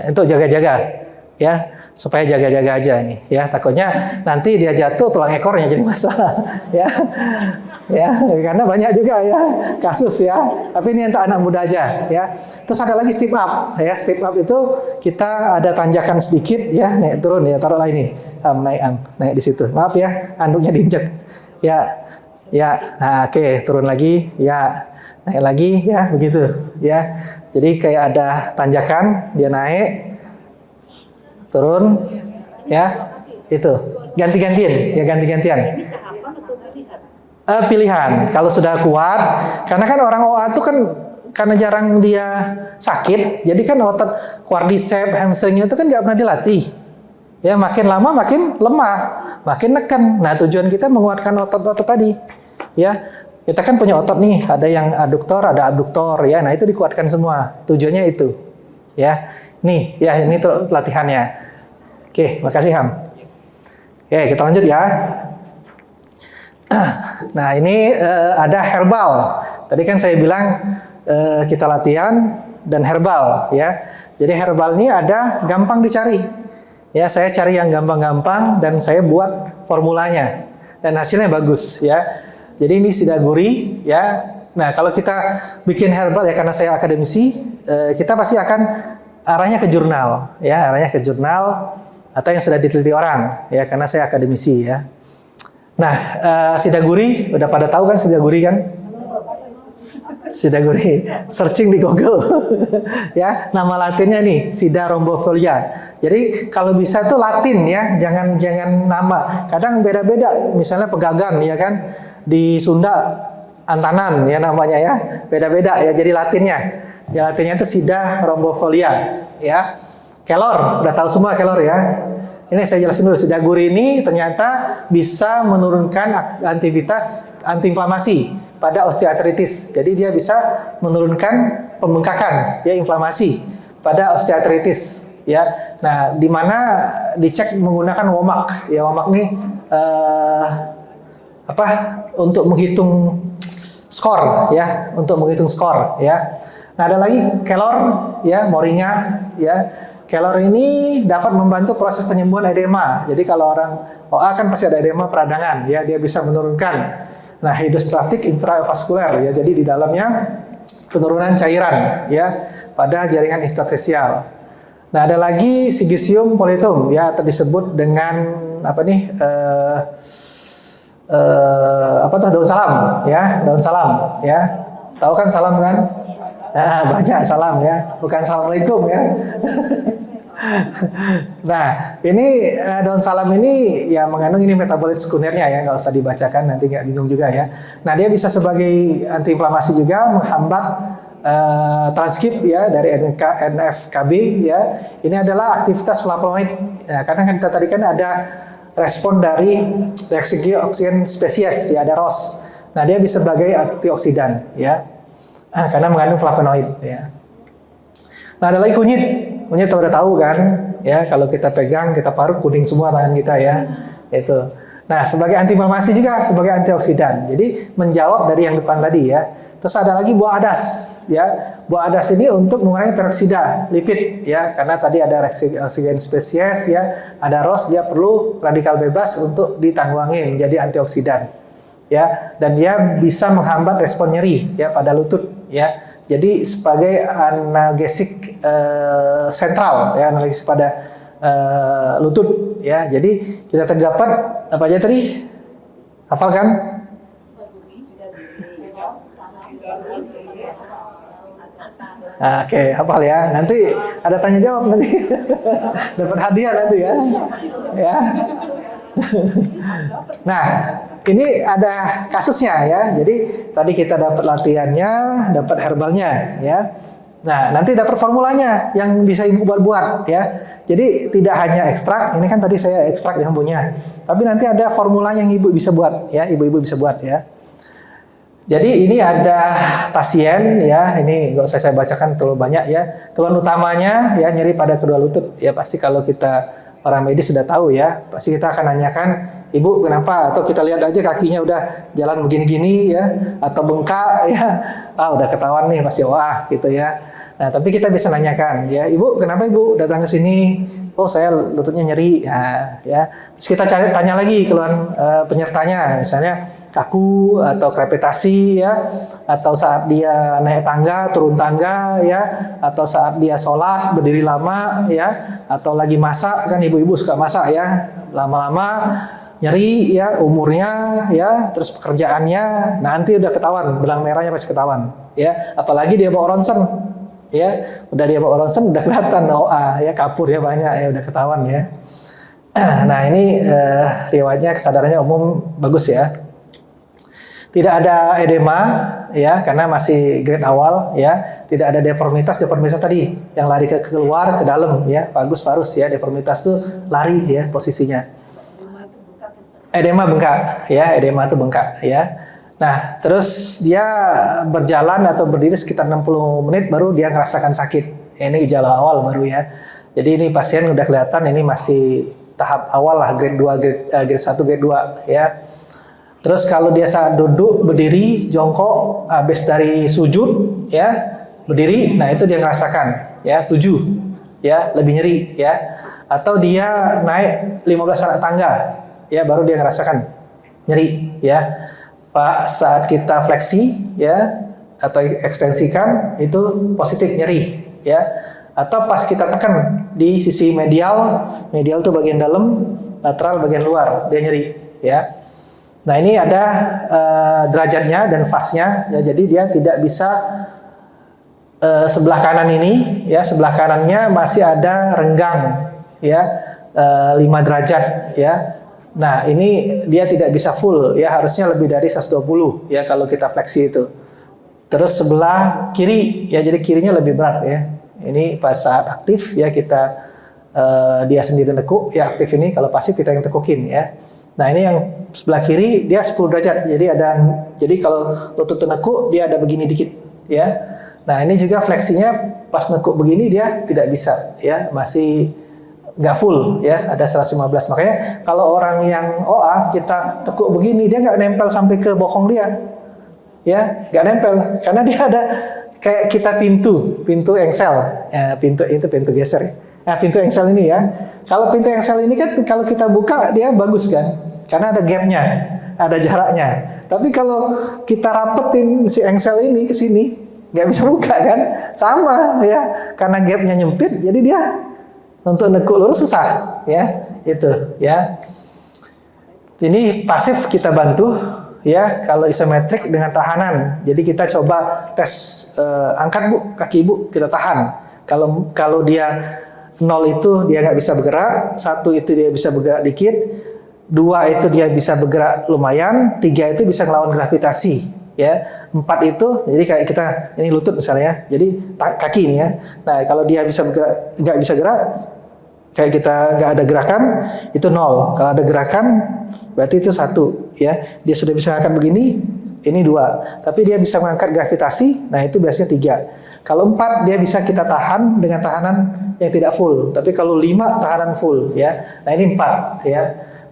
untuk jaga-jaga, ya, supaya jaga-jaga aja nih, ya. Takutnya nanti dia jatuh tulang ekornya jadi masalah, ya, ya, karena banyak juga ya kasus ya. Tapi ini untuk anak muda aja, ya. Terus ada lagi step up, ya. Step up itu kita ada tanjakan sedikit, ya, naik turun ya. Taruhlah ini, naik di situ. Maaf ya, anduknya diinjek, ya. Ya, nah oke, turun lagi, ya, naik lagi, ya, begitu, ya. Jadi kayak ada tanjakan, dia naik, turun, ya, itu, ganti-gantian, ya ganti-gantian. Pilihan, kalau sudah kuat, karena kan orang OA itu kan karena jarang dia sakit, jadi kan otot quadriceps, hamstringnya itu kan nggak pernah dilatih. Ya, makin lama makin lemah, makin neken. Nah, tujuan kita menguatkan otot-otot tadi. Ya, kita kan punya otot nih, ada yang aduktor, ada abduktor, ya. Nah, itu dikuatkan semua. Tujuannya itu. Ya. Nih, ya ini latihannya. Oke, makasih Ham. Oke, kita lanjut ya. Nah, ini ada herbal. Tadi kan saya bilang kita latihan dan herbal, ya. Jadi herbal ini ada gampang dicari. Ya, saya cari yang gampang-gampang dan saya buat formulanya. Dan hasilnya bagus, ya. Jadi ini sidaguri, ya. Nah, kalau kita bikin herbal ya, karena saya akademisi, kita pasti akan arahnya ke jurnal, ya, arahnya ke jurnal atau yang sudah diteliti orang, ya, karena saya akademisi, ya. Nah, sidaguri, udah pada tahu kan sidaguri kan? Sidaguri, searching di Google, ya. Nama latinnya nih, Sida rombofolia. Jadi kalau bisa tuh Latin ya, jangan nama. Kadang beda-beda, misalnya pegagan, ya kan? Di Sunda Antanan ya namanya ya, beda-beda ya, jadi latinnya. Ya latinnya itu Sida rombofolia, ya. Kelor, udah tahu semua kelor ya. Ini saya jelasin dulu, sidaguri ini ternyata bisa menurunkan aktivitas antiinflamasi pada osteoartritis. Jadi dia bisa menurunkan pembengkakan ya, inflamasi pada osteoartritis ya. Nah, di mana dicek menggunakan WOMAC. Ya, WOMAC nih untuk menghitung skor ya, ya. Nah, ada lagi kelor ya, moringa ya. Kelor ini dapat membantu proses penyembuhan edema. Jadi kalau orang OA kan pasti ada edema peradangan ya, dia bisa menurunkan. Nah, hidrostatik intravaskuler ya. Jadi di dalamnya penurunan cairan ya pada jaringan interstisial. Nah, ada lagi Sigisium polytum ya, atau disebut dengan daun salam ya, daun salam ya. Tahu kan salam kan? Nah, banyak salam ya, bukan assalamualaikum ya. Nah, ini daun salam ini ya mengandung ini metabolit sekunernya ya, nggak usah dibacakan nanti nggak bingung juga ya. Nah, dia bisa sebagai antiinflamasi juga, menghambat transkrip ya dari NF-kB ya. Ini adalah aktivitas flavonoid. Ya, karena kan kita tadi kan ada respon dari reaksi oksigen spesies ya, ada ROS. Nah, dia bisa sebagai antioksidan ya. Karena mengandung flavonoid ya. Nah, ada lagi kunyit. Kunyit udah tahu kan ya, kalau kita pegang kita parut kuning semua tangan kita ya. Itu. Nah, sebagai antiinflamasi juga, sebagai antioksidan. Jadi menjawab dari yang depan tadi ya. Terus ada lagi buah adas ya. Buah adas ini untuk mengurangi peroksida lipid ya, karena tadi ada reaksi oksigen spesies ya, ada ROS, dia perlu radikal bebas untuk ditanggulangi menjadi antioksidan. Ya, dan dia bisa menghambat respon nyeri ya pada lutut ya. Jadi sebagai analgesik sentral ya, analisis pada lutut ya. Jadi kita tadi dapat apa aja tadi? Hafal kan? Oke, hafal ya. Nanti ada tanya jawab nanti. Dapat hadiah nanti ya. Ya. Nah, ini ada kasusnya ya. Jadi tadi kita dapat latihannya, dapat herbalnya ya. Nah, nanti dapat formulanya yang bisa ibu buat-buat ya. Jadi tidak hanya ekstrak, ini kan tadi saya ekstrak yang punya. Tapi nanti ada formulanya yang ibu bisa buat ya, ibu-ibu bisa buat ya. Jadi ini ada pasien ya, ini nggak usah saya bacakan terlalu banyak ya. Keluhan utamanya ya nyeri pada kedua lutut ya, pasti kalau kita orang medis sudah tahu ya, pasti kita akan nanyakan, ibu kenapa? Atau kita lihat aja kakinya udah jalan begini-gini ya, atau bengkak ya, udah ketahuan nih pasti wah gitu ya. Nah tapi kita bisa nanyakan ya, ibu kenapa ibu datang ke sini? Oh saya lututnya nyeri ya. Terus kita tanya lagi keluhan penyertanya, misalnya kaku atau krepitasi ya, atau saat dia naik tangga, turun tangga ya, atau saat dia sholat berdiri lama ya, atau lagi masak, kan ibu-ibu suka masak ya, lama-lama nyeri ya, umurnya ya, terus pekerjaannya, nanti udah ketahuan, benang merahnya pasti ketahuan ya, apalagi dia bawa ronsen ya, udah dia bawa ronsen udah kelihatan OA ya, kapur ya banyak ya, udah ketahuan ya. Nah ini riwayatnya kesadarannya umum bagus ya. Tidak ada edema ya, karena masih grade awal ya. Tidak ada deformitas tadi yang lari ke keluar ke dalam ya, bagus parus ya, deformitas tuh lari ya posisinya. Edema bengkak ya, edema itu bengkak ya. Nah, terus dia berjalan atau berdiri sekitar 60 menit baru dia ngerasakan sakit. Ini gejala awal baru ya. Jadi ini pasien udah kelihatan ini masih tahap awal lah, grade 2, grade 1, grade 2 ya. Terus kalau dia saat duduk, berdiri, jongkok, habis dari sujud ya, berdiri, nah itu dia ngerasakan ya, 7 ya, lebih nyeri ya. Atau dia naik 15 anak tangga ya, baru dia ngerasakan nyeri ya. Pak saat kita fleksi ya atau ekstensikan itu positif nyeri ya, atau pas kita tekan di sisi medial itu bagian dalam, lateral bagian luar dia nyeri ya. Nah ini ada derajatnya dan fasnya ya, jadi dia tidak bisa sebelah kanan ini ya, sebelah kanannya masih ada renggang ya, 5 derajat ya. Nah ini dia tidak bisa full ya, harusnya lebih dari 120 ya kalau kita fleksi itu. Terus sebelah kiri ya, jadi kirinya lebih berat ya. Ini pada saat aktif ya kita dia sendiri nekuk ya, aktif ini, kalau pasif kita yang tekukin ya. Nah ini yang sebelah kiri dia 10 derajat, jadi kalau lutut nekuk dia ada begini dikit ya. Nah ini juga fleksinya pas nekuk begini dia tidak bisa ya, masih nggak full ya, ada 115. Makanya kalau orang yang OA kita tekuk begini, dia nggak nempel sampai ke bokong dia ya, nggak nempel karena dia ada kayak kita pintu engsel ya, pintu geser ya. Nah pintu engsel ini ya, kalau pintu engsel ini kan kalau kita buka dia bagus kan, karena ada gapnya, ada jaraknya. Tapi kalau kita rapetin si engsel ini ke sini, nggak bisa buka kan, sama ya, karena gapnya nyempit, jadi dia untuk nekuk lurus susah ya, itu ya. Ini pasif kita bantu ya, kalau isometrik dengan tahanan. Jadi kita coba tes, angkat bu kaki ibu, kita tahan. Kalau dia 0 itu dia nggak bisa bergerak, 1 itu dia bisa bergerak dikit, 2 itu dia bisa bergerak lumayan, 3 itu bisa ngelawan gravitasi ya, 4 itu jadi kayak kita ini lutut misalnya, jadi kaki ini ya. Nah kalau dia bisa bergerak, nggak bisa gerak, kayak kita nggak ada gerakan, itu 0. Kalau ada gerakan berarti itu 1 ya, dia sudah bisa angkat begini, ini 2, tapi dia bisa mengangkat gravitasi, nah itu biasanya 3. Kalau 4 dia bisa kita tahan dengan tahanan yang tidak full, tapi kalau 5 tahanan full ya. Nah ini 4 ya,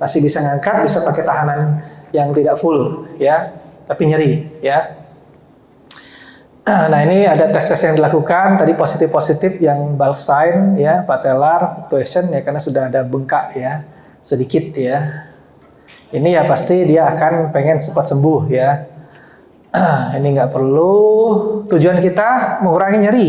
masih bisa ngangkat, bisa pakai tahanan yang tidak full ya, tapi nyeri ya. Nah ini ada tes-tes yang dilakukan tadi, positif yang bulk sign ya, patellar fluctuation ya, karena sudah ada bengkak ya sedikit ya. Ini ya pasti dia akan pengen cepat sembuh ya. Ini nggak perlu, tujuan kita mengurangi nyeri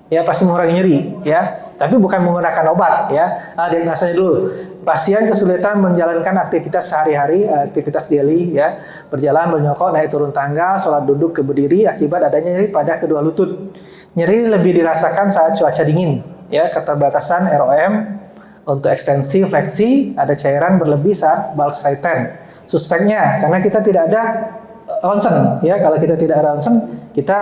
ya, pasti mengurangi nyeri ya, tapi bukan menggunakan obat ya. Diagnosanya dulu, pasien kesulitan menjalankan aktivitas sehari-hari, aktivitas daily ya, berjalan, bernyokok, naik turun tangga, sholat duduk ke berdiri akibat adanya nyeri pada kedua lutut. Nyeri lebih dirasakan saat cuaca dingin ya, keterbatasan ROM untuk ekstensi fleksi, ada cairan berlebih saat bulk tighten. Suspeknya karena kita tidak ada ronsen ya, kalau kita tidak ada ronsen kita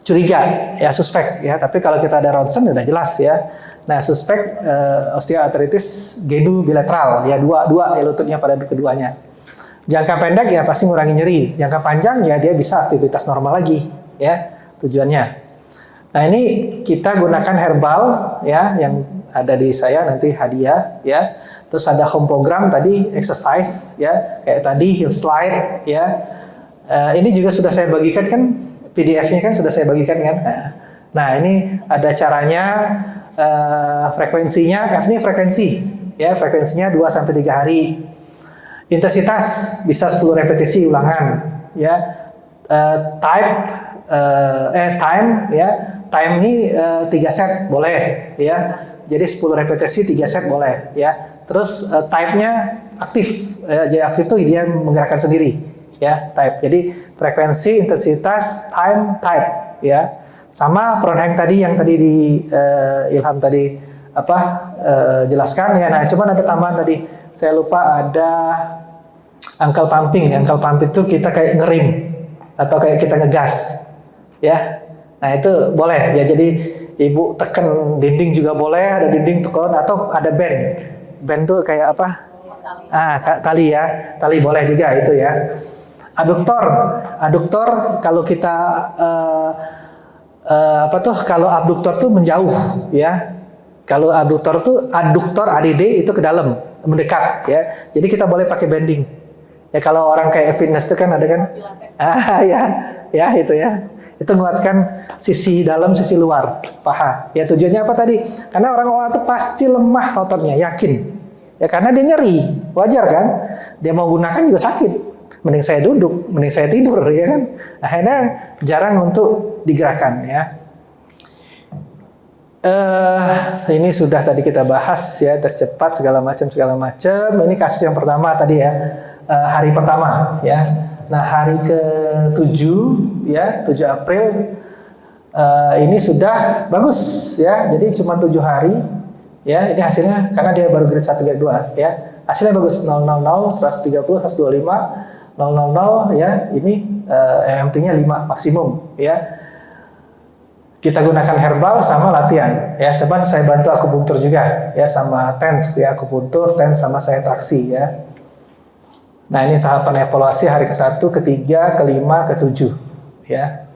curiga ya, suspek ya. Tapi kalau kita ada ronsen udah jelas ya. Nah, suspek osteoartritis genu bilateral ya, dua ya lututnya pada keduanya. Jangka pendek ya pasti ngurangi nyeri. Jangka panjang ya dia bisa aktivitas normal lagi ya tujuannya. Nah, ini kita gunakan herbal ya yang ada di saya nanti hadiah ya. Terus ada home program tadi exercise ya, kayak tadi hill slide ya. Ini juga sudah saya bagikan kan, PDF-nya kan sudah saya bagikan kan. Nah, ini ada caranya, frekuensinya, F ini frekuensi ya, frekuensinya 2 sampai 3 hari. Intensitas bisa 10 repetisi ulangan ya. Time ya. Time ini 3 set boleh ya. Jadi 10 repetisi 3 set boleh ya. Terus type-nya aktif. Jadi aktif tuh dia menggerakkan sendiri ya, type. Jadi frekuensi, intensitas, time, type ya. Sama Pronheng tadi yang tadi di Ilham tadi jelaskan ya. Nah, cuman ada tambahan tadi. Saya lupa ada ankle pumping. Ankle pumping itu kita kayak ngerim atau kayak kita ngegas ya. Nah, itu boleh ya. Jadi ibu tekan dinding juga boleh, ada dinding tekan atau ada band. Band tuh kayak apa? Tali ya. Tali boleh juga itu ya. Aduktor kalau kita kalau abduktor tuh menjauh ya. Kalau aduktor ADD itu ke dalam, mendekat ya. Jadi kita boleh pakai bending. Ya kalau orang kayak fitness itu kan ada kan? Ya itu ya. Itu menguatkan sisi dalam, sisi luar paha. Ya tujuannya apa tadi? Karena orang itu pasti lemah ototnya, yakin. Ya karena dia nyeri, wajar kan? Dia mau gunakan juga sakit. Mending saya duduk, mending saya tidur, ya kan? Akhirnya jarang untuk digerakkan ya. Ini sudah tadi kita bahas ya, tes cepat segala macam. Ini kasus yang pertama tadi ya, hari pertama ya. Nah, hari ke-7 ya, 7 April ini sudah bagus ya. Jadi cuma 7 hari ya. Ini hasilnya karena dia baru grade 1 grade 2 ya. Hasilnya bagus 000, 130, 125, 000 ya. Ini MMT-nya 5 maksimum ya. Kita gunakan herbal sama latihan ya. Teman saya bantu akupuntur juga ya, sama TENS ya, akupuntur, TENS sama saya traksi ya. Nah, ini tahapan evaluasi hari ke-1, ke-3, ke-5, ke-7 ya.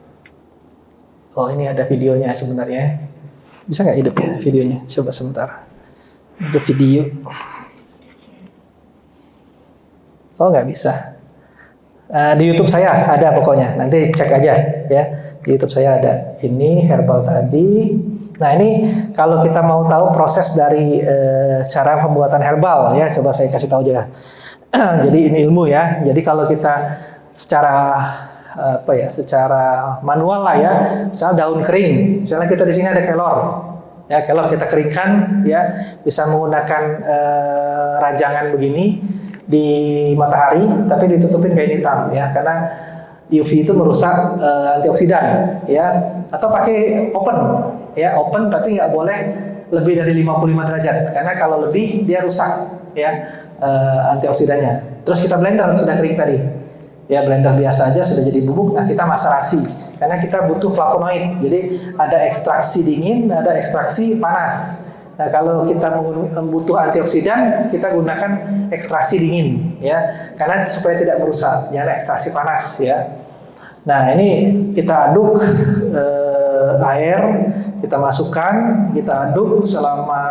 Oh, ini ada videonya sebenarnya. Bisa nggak hidup ya videonya? Coba sebentar. Ada video. Oh, nggak bisa. Di YouTube saya ada pokoknya. Nanti cek aja ya. Di YouTube saya ada. Ini herbal tadi. Nah, ini kalau kita mau tahu proses dari cara pembuatan herbal ya, coba saya kasih tahu aja. Jadi ini ilmu ya. Jadi kalau kita secara secara manual lah ya, misalnya daun kering, misalnya kita di sini ada kelor, ya kelor kita keringkan ya, bisa menggunakan rajangan begini di matahari, tapi ditutupin kain hitam ya, karena UV itu merusak antioksidan ya, atau pakai open tapi nggak boleh lebih dari 55 derajat, karena kalau lebih dia rusak ya antioksidannya. Terus kita blender, sudah kering tadi ya, blender biasa aja sudah jadi bubuk. Nah, kita macerasi karena kita butuh flavonoid, jadi ada ekstraksi dingin, ada ekstraksi panas. Nah, kalau kita butuh antioksidan, kita gunakan ekstraksi dingin ya, karena supaya tidak merusak, jangan ekstraksi panas ya. Nah, ini kita aduk air, kita masukkan, kita aduk selama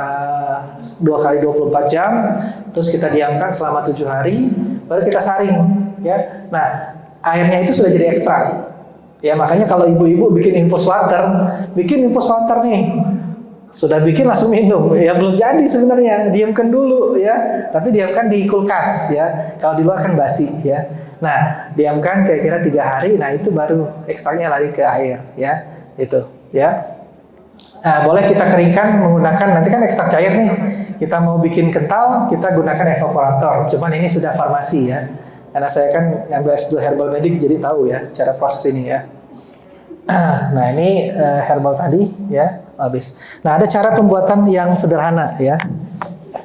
2 kali 24 jam, terus kita diamkan selama 7 hari, baru kita saring ya. Nah, airnya itu sudah jadi ekstrak ya, makanya kalau ibu-ibu bikin infus water nih, sudah bikin langsung minum ya, belum jadi sebenarnya, diamkan dulu ya, tapi diamkan di kulkas ya, kalau di luar kan basi ya. Nah, diamkan kira-kira 3 hari, nah itu baru ekstraknya lari ke air ya, itu ya. Nah, boleh kita keringkan menggunakan, nanti kan ekstrak cair nih, kita mau bikin kental, kita gunakan evaporator, cuman ini sudah farmasi ya, karena saya kan ngambil S2 herbal medic, jadi tahu ya cara proses ini ya. Nah, ini herbal tadi ya, habis. Nah, ada cara pembuatan yang sederhana ya,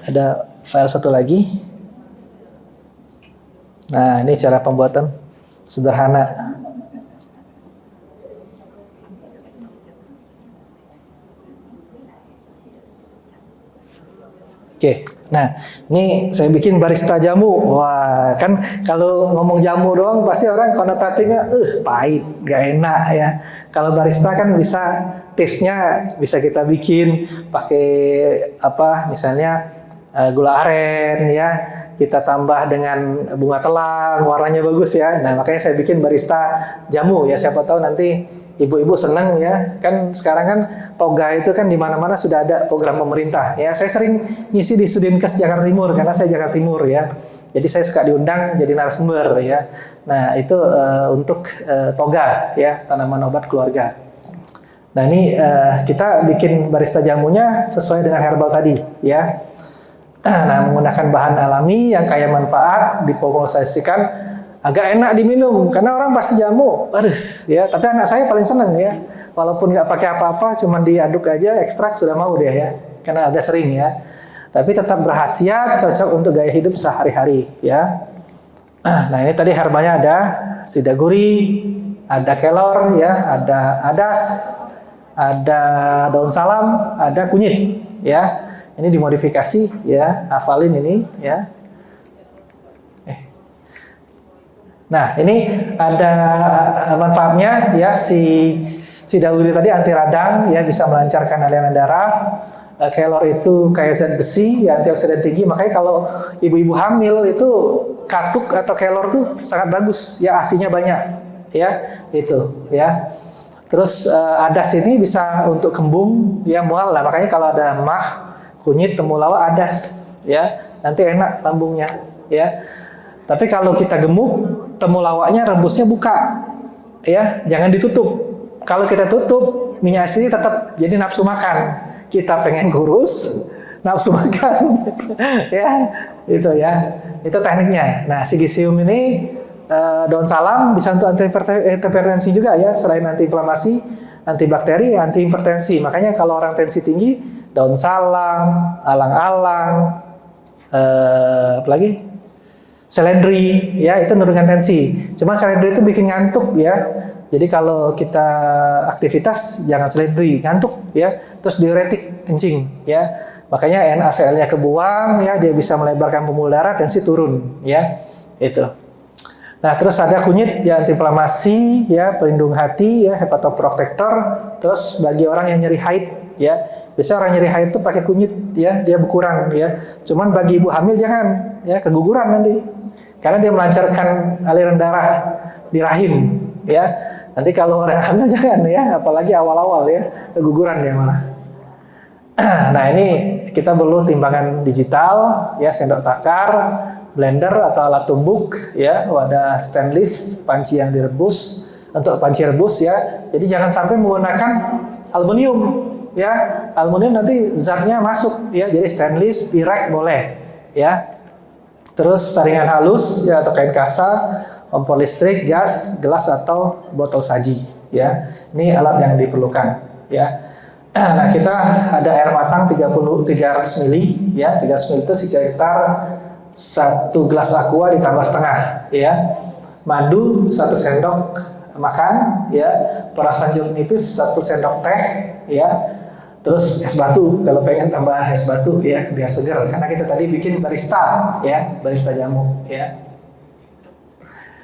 ada file satu lagi. Nah, ini cara pembuatan sederhana. Oke, nah ini saya bikin barista jamu. Wah, kan kalau ngomong jamu doang pasti orang konotatifnya, pahit, gak enak ya. Kalau barista kan bisa taste-nya bisa kita bikin pakai apa, misalnya gula aren ya, kita tambah dengan bunga telang, warnanya bagus ya. Nah makanya saya bikin barista jamu ya, siapa tahu nanti ibu-ibu senang ya, kan sekarang kan toga itu kan di mana-mana sudah ada program pemerintah ya. Saya sering ngisi di Sudinkes Jakarta Timur karena saya Jakarta Timur ya. Jadi saya suka diundang jadi narasumber ya. Nah itu untuk toga ya, tanaman obat keluarga. Nah ini kita bikin barista jamunya sesuai dengan herbal tadi ya. Nah menggunakan bahan alami yang kaya manfaat, dipromosikan agak enak diminum karena orang pasti jamu, ya. Tapi anak saya paling seneng ya, walaupun nggak pakai apa-apa, cuman diaduk aja ekstrak sudah mau dia ya, karena ada sering ya. Tapi tetap berkhasiat, cocok untuk gaya hidup sehari-hari ya. Nah ini tadi herbalnya ada sidaguri, ada kelor ya, ada adas, ada daun salam, ada kunyit ya. Ini dimodifikasi ya, hafalin ini ya. Nah, ini ada manfaatnya ya, si dahuri tadi anti radang ya, bisa melancarkan aliran darah. Kelor itu kaya zat besi, ya, antioksidan tinggi. Makanya kalau ibu-ibu hamil itu katuk atau kelor tuh sangat bagus ya, asinya banyak ya, itu ya. Terus adas ini bisa untuk kembung ya, mual lah. Makanya kalau ada mah, kunyit, temulawak, adas ya, nanti enak lambungnya ya. Tapi kalau kita gemuk, temulawaknya rebusnya buka, ya, jangan ditutup. Kalau kita tutup, minyak asli tetap jadi nafsu makan. Kita pengen kurus, nafsu makan, ya, itu ya, itu tekniknya. Nah, sigisium ini daun salam bisa untuk antihipertensi juga ya, selain antiinflamasi, antibakteri, antihipertensi. Makanya kalau orang tensi tinggi, daun salam, alang-alang, apalagi? Seledri ya, itu menurunkan tensi. Cuma seledri itu bikin ngantuk ya. Jadi kalau kita aktivitas jangan seledri, ngantuk ya. Terus diuretik, kencing ya. Makanya NaCl-nya kebuang ya, dia bisa melebarkan pembuluh darah, tensi turun ya. Itu. Nah, terus ada kunyit ya, antiinflamasi ya, pelindung hati ya, hepatoprotektor. Terus bagi orang yang nyeri haid ya. Biasanya orang nyeri haid itu pakai kunyit ya, dia berkurang ya. Cuman bagi ibu hamil jangan ya, keguguran nanti. Karena dia melancarkan aliran darah di rahim ya. Nanti kalau orang hamil jangan ya, apalagi awal-awal ya, keguguran dia malah. Nah, ini kita perlu timbangan digital ya, sendok takar, blender atau alat tumbuk ya, wadah stainless, panci yang direbus untuk panci rebus ya. Jadi jangan sampai menggunakan aluminium ya. Aluminium nanti zatnya masuk ya. Jadi stainless, pirek boleh ya. Terus saringan halus ya, atau kain kasa, kompor listrik, gas, gelas atau botol saji ya. Ini alat yang diperlukan ya. Nah, kita ada air matang 300 ml ya. 300 ml itu sekitar 1 gelas aqua ditambah setengah ya. Madu 1 sendok makan ya. Perasan jeruk nipis 1 sendok teh ya. Terus es batu, kalau pengen tambah es batu ya, biar segar. Karena kita tadi bikin barista ya, barista jamu ya.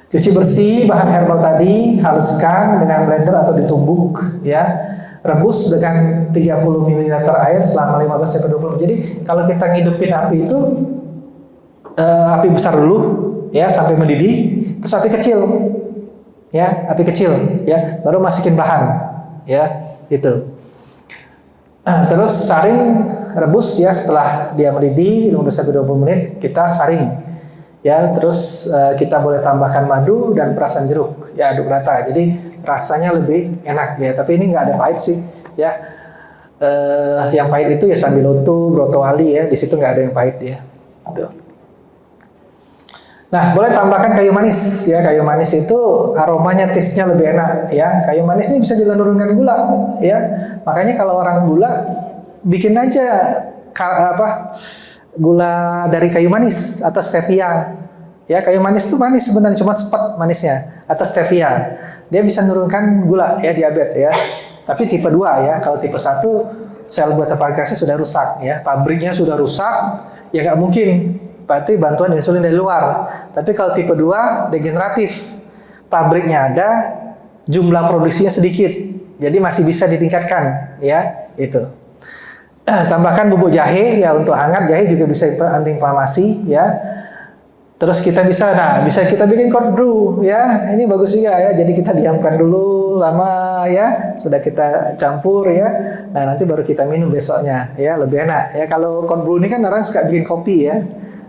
Cuci bersih bahan herbal tadi, haluskan dengan blender atau ditumbuk ya. Rebus dengan 30 ml air selama 15-20 menit. Jadi kalau kita ngidupin api itu api besar dulu ya, sampai mendidih, terus api kecil ya, api kecil ya, baru masukin bahan ya, gitu. Terus saring, rebus ya, setelah dia mendidih 15-20 menit kita saring ya. Terus kita boleh tambahkan madu dan perasan jeruk ya, aduk rata, jadi rasanya lebih enak ya. Tapi ini nggak ada pahit sih ya. Yang pahit itu ya sambiloto, brotowali ya, di situ nggak ada yang pahit ya. Tuh. Nah, boleh tambahkan kayu manis ya. Kayu manis itu aromanya, taste-nya lebih enak ya. Kayu manis ini bisa juga menurunkan gula ya. Makanya kalau orang gula, bikin aja gula dari kayu manis atau stevia. Ya, kayu manis itu manis sebenarnya, cuma cepat manisnya. Atau stevia. Dia bisa menurunkan gula ya, diabetes ya. Tapi tipe 2 ya. Kalau tipe 1 sel beta pankreasnya sudah rusak ya, pabriknya sudah rusak, ya nggak mungkin berarti bantuan insulin dari luar. Tapi kalau tipe 2 degeneratif, pabriknya ada, jumlah produksinya sedikit, jadi masih bisa ditingkatkan ya itu. Tambahkan bubuk jahe ya untuk hangat, jahe juga bisa antiinflamasi ya. Terus kita bisa kita bikin cold brew ya, ini bagus juga ya. Jadi kita diamkan dulu lama ya, sudah kita campur ya. Nah nanti baru kita minum besoknya ya, lebih enak ya. Kalau cold brew ini kan orang suka bikin kopi ya,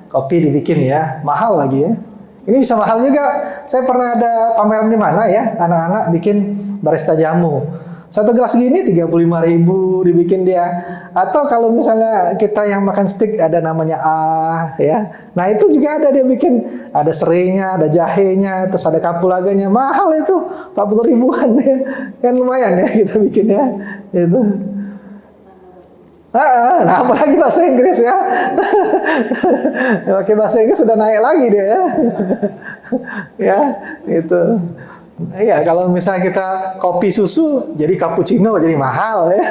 kopi dibikin ya, mahal lagi ya. Ini bisa mahal juga. Saya pernah ada pameran di mana ya, anak-anak bikin barista jamu. Satu gelas gini 35.000 dibikin dia. Atau kalau misalnya kita yang makan steak ada namanya ya. Nah itu juga ada dia bikin, ada serainya, ada jahenya, terus ada kapulaganya. Mahal itu 40 ribuan ya. Kan lumayan ya kita bikin ya. Itu. Nah apalagi bahasa Inggris ya. Pakai bahasa Inggris sudah naik lagi dia ya. Ya itu. Iya, kalau misalnya kita kopi susu jadi cappuccino jadi mahal ya.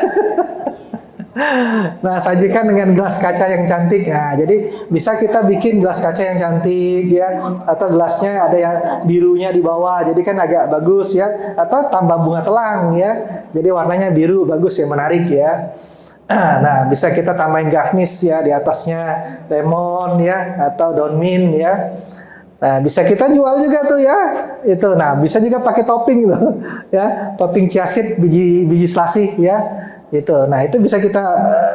Nah, sajikan dengan gelas kaca yang cantik. Nah, jadi bisa kita bikin gelas kaca yang cantik ya, atau gelasnya ada yang birunya di bawah, jadi kan agak bagus ya. Atau tambah bunga telang ya, jadi warnanya biru bagus ya, menarik ya. Nah, bisa kita tambahin garnish ya di atasnya, lemon ya, atau daun mint ya. Nah, bisa kita jual juga tuh ya. Itu. Nah, bisa juga pakai topping gitu ya. Topping chia seed, biji selasih ya. Itu. Nah, itu bisa kita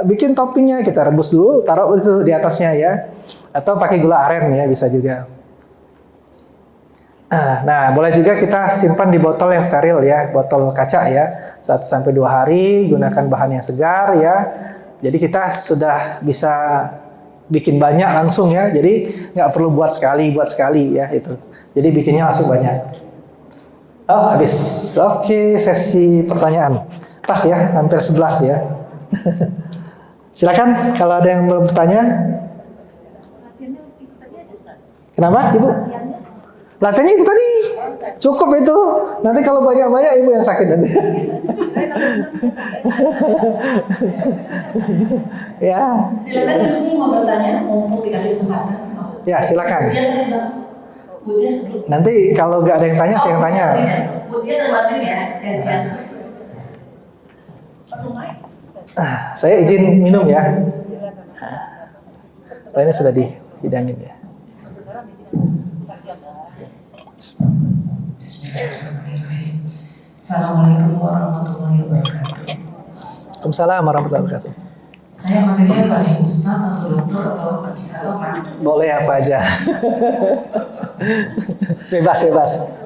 bikin toppingnya, kita rebus dulu, taruh itu di atasnya ya. Atau pakai gula aren ya, bisa juga. Nah, boleh juga kita simpan di botol yang steril ya, botol kaca ya. 1 sampai 2 hari, gunakan bahan yang segar ya. Jadi kita sudah bisa bikin banyak langsung ya, jadi nggak perlu buat sekali ya itu. Jadi bikinnya langsung banyak. Oh habis. Oke, sesi pertanyaan. Pas ya, hampir 11 ya. Silakan kalau ada yang belum bertanya. Kenapa Ibu? Latihannya itu tadi. Cukup itu. Nanti kalau banyak-banyak Ibu yang sakit nanti. Ya. Silakan ini mau bertanya, mau dikasih kesempatan. Ya, silakan. Nanti kalau nggak ada yang tanya, saya yang tanya. Budia sebatin ya. Saya izin minum ya. Oh, ini sudah dihidangin ya. Assalamualaikum warahmatullahi wabarakatuh. Waalaikumsalam warahmatullahi wabarakatuh. Saya panggilnya Pak Ustaz atau dokter atau Pak? Boleh apa aja. Bebas.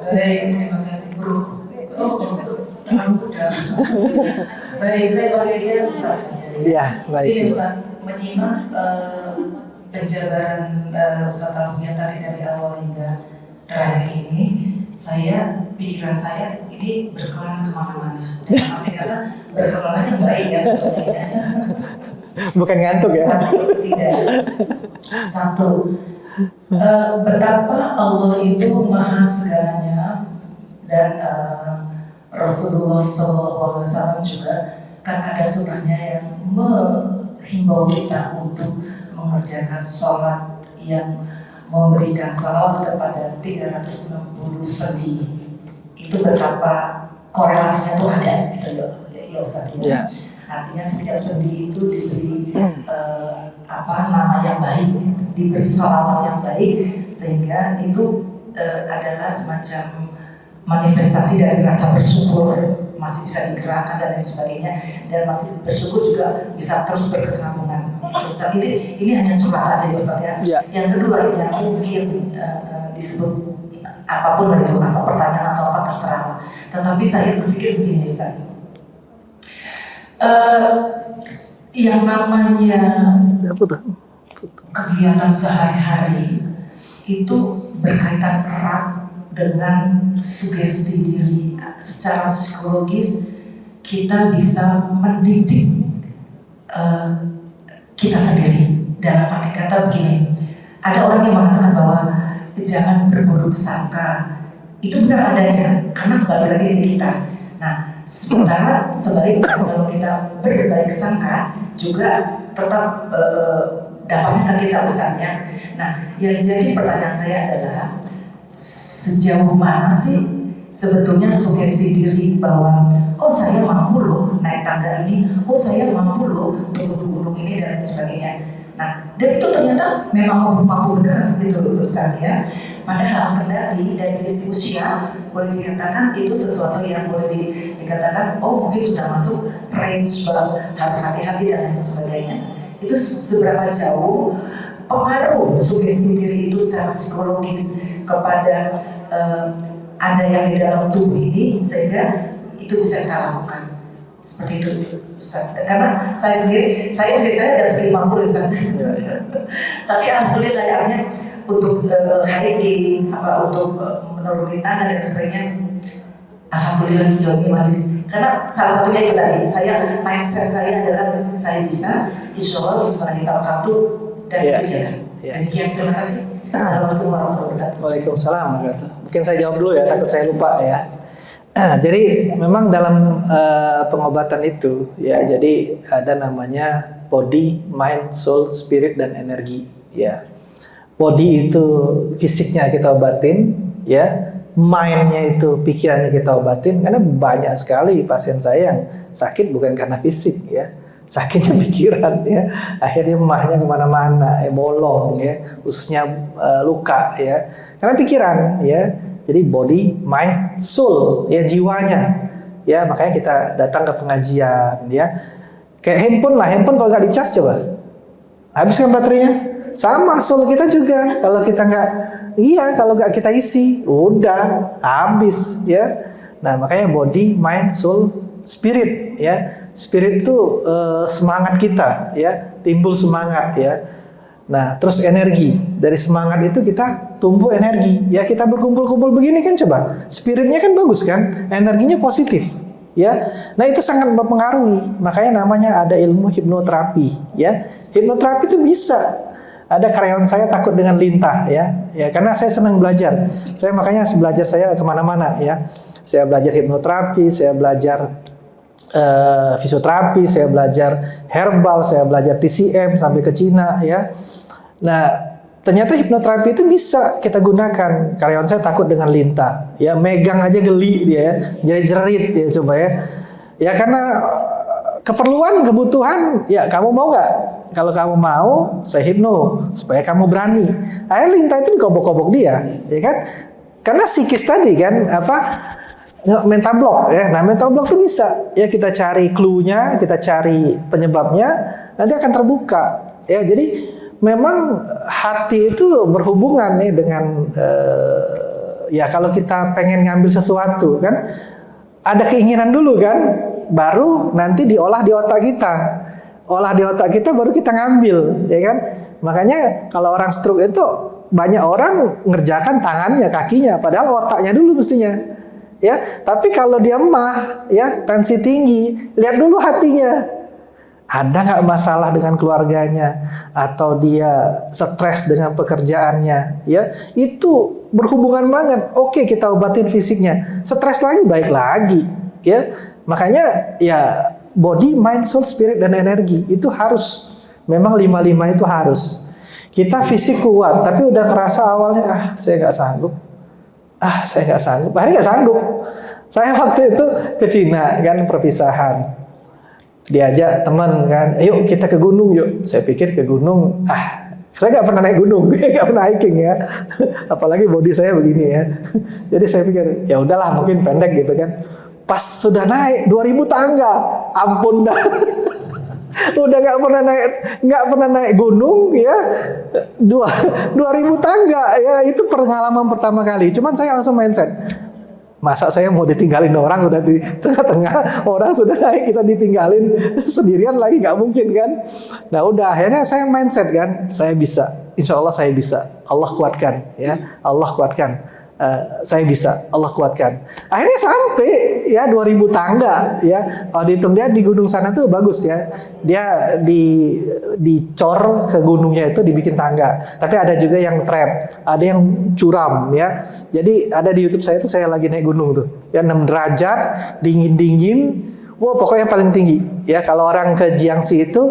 Baik, terima kasih Bro. Oh, terlalu muda. Baik, saya panggilnya Ustaz. Iya, baik. Ini Ustaz menyimak penjabaran Ustaz Alfian tadi dari awal hingga terakhir ini. Pikiran saya ini berkelana kemana-mana. Arti kata berkelana yang baik ya. Bukan ngantuk ya. Satu, betapa Allah itu maha segalanya dan Rasulullah SAW juga kan ada sunnahnya yang menghimbau kita untuk mengerjakan sholat yang memberikan salawat kepada 360 sendi. Itu betapa korelasinya tuh ada gitu loh ya Ustaz ya. Artinya setiap sendi itu diberi nama yang baik, diberi salawat yang baik, sehingga itu adalah semacam manifestasi dari rasa bersyukur, masih bisa digerakkan dan lain sebagainya, dan masih bersyukur juga bisa terus berkesinambungan. Tapi ini hanya curhat aja Ustaz ya. Yang kedua yang mungkin disebut apapun itu, apa pertanyaan atau apa terserah. Tetapi saya berpikir begini Ustaz. Yang namanya kegiatan sehari-hari itu berkaitan erat dengan sugesti diri. Secara psikologis kita bisa mendidik kita sendiri. Dalam arti kata begini, ada orang yang mengatakan bahwa jangan berburuk sangka. Itu benar adanya, karena kembali lagi ke kita. Nah, sementara sebaliknya kalau kita berbaik sangka juga tetap dampaknya ke kita besarnya. Nah, yang jadi pertanyaan saya adalah sejauh mana sih sebetulnya sugesti diri bahwa oh saya mampu loh naik tangga ini, oh saya mampu loh turun gunung ini dan sebagainya. Nah, dan itu ternyata memang mampu benar gitu Ustaz ya. Padahal kendali dari sisi usia boleh dikatakan itu sesuatu yang boleh dikatakan oh mungkin sudah masuk range harus hati-hati dan lain sebagainya. Itu seberapa jauh pengaruh sugesti diri itu secara psikologis kepada ada yang di dalam tubuh ini sehingga itu bisa kita lakukan seperti itu Ustaz. Karena saya sendiri, saya usia saya dari 50 Ustaz. Tapi alhamdulillah layaknya untuk hiking, untuk menuruni tangga dan sebagainya, alhamdulillah sejauh ini masih. Karena salah satunya itu tadi, mindset saya adalah saya bisa, insya Allah bisa kita waktu dan itu jalan. Demikian, terima kasih. Assalamualaikum warahmatullahi wabarakatuh. Waalaikumsalam. Mungkin saya jawab dulu ya, takut saya lupa ya. Jadi memang dalam pengobatan itu ya, jadi ada namanya body, mind, soul, spirit dan energi ya. Body itu fisiknya kita obatin ya, mindnya itu pikirannya kita obatin, karena banyak sekali pasien saya yang sakit bukan karena fisik ya, sakitnya pikiran ya, akhirnya emahnya kemana-mana, bolong ya, khususnya luka ya, karena pikiran ya. Jadi body, mind, soul ya, jiwanya ya, makanya kita datang ke pengajian ya. Kayak handphone lah, handphone kalau nggak dicas coba habis kan baterainya. Sama soul kita juga, kalau kita kalau nggak kita isi udah habis ya. Nah makanya body, mind, soul, spirit ya. Spirit itu semangat kita ya, timbul semangat ya. Nah terus energi, dari semangat itu kita tumbuh energi ya. Kita berkumpul-kumpul begini kan, coba spiritnya kan bagus kan, energinya positif ya. Nah itu sangat mempengaruhi, makanya namanya ada ilmu hipnoterapi ya. Hipnoterapi itu bisa. Ada karyawan saya takut dengan lintah ya, karena saya senang belajar. Saya makanya belajar saya kemana-mana ya. Saya belajar hipnoterapi, saya belajar fisioterapi, saya belajar herbal, saya belajar TCM sampai ke Cina ya. Nah ternyata hipnoterapi itu bisa kita gunakan. Karyawan saya takut dengan lintah ya, megang aja geli dia ya, jerit-jerit dia coba ya. Ya karena keperluan, kebutuhan ya, kamu mau nggak? Kalau kamu mau, saya hipno supaya kamu berani. Akhirnya lintah itu dikobok-kobok dia, ya kan? Karena psikis tadi kan, mental block ya. Nah, mental block itu bisa ya, kita cari clue-nya, kita cari penyebabnya, nanti akan terbuka. Ya, jadi memang hati itu berhubungan nih dengan ya kalau kita pengen ngambil sesuatu kan, ada keinginan dulu kan, baru nanti diolah di otak kita. Olah di otak kita baru kita ngambil, ya kan? Makanya kalau orang stroke itu banyak orang ngerjakan tangannya, kakinya, padahal otaknya dulu mestinya. Ya, tapi kalau dia emah, ya, tensi tinggi, lihat dulu hatinya. Ada nggak masalah dengan keluarganya, atau dia stres dengan pekerjaannya, ya? Itu berhubungan banget. Oke, kita obatin fisiknya, stres lagi baik lagi, ya. Makanya ya, body, mind, soul, spirit, dan energi itu harus, memang 5-5 itu harus. Kita fisik kuat, tapi udah kerasa awalnya, saya nggak sanggup. Saya nggak sanggup. Akhirnya nggak sanggup. Saya waktu itu ke Cina kan, perpisahan. Diajak teman kan, ayo kita ke gunung yuk. Saya pikir ke gunung, saya nggak pernah naik gunung, nggak pernah hiking ya. Apalagi body saya begini ya. Jadi saya pikir, ya udahlah mungkin pendek gitu kan. Pas sudah naik 2000 tangga, ampun dah. Udah nggak pernah naik gunung ya. 2000 tangga ya, itu pengalaman pertama kali. Cuman saya langsung mindset, masa saya mau ditinggalin orang, udah di tengah-tengah orang sudah naik, kita ditinggalin sendirian lagi, nggak mungkin kan. Nah udah, akhirnya saya mindset kan, saya bisa, insya Allah saya bisa, Allah kuatkan ya, Allah kuatkan. saya bisa, Allah kuatkan. Akhirnya sampai ya 2000 tangga ya. Kalau dihitung dia di gunung sana tuh bagus ya. Dia dicor ke gunungnya itu dibikin tangga. Tapi ada juga yang trap, ada yang curam ya. Jadi ada di YouTube saya tuh saya lagi naik gunung tuh. Ya 6 derajat, dingin-dingin. Wah, pokoknya paling tinggi. Ya kalau orang ke Jiangxi itu,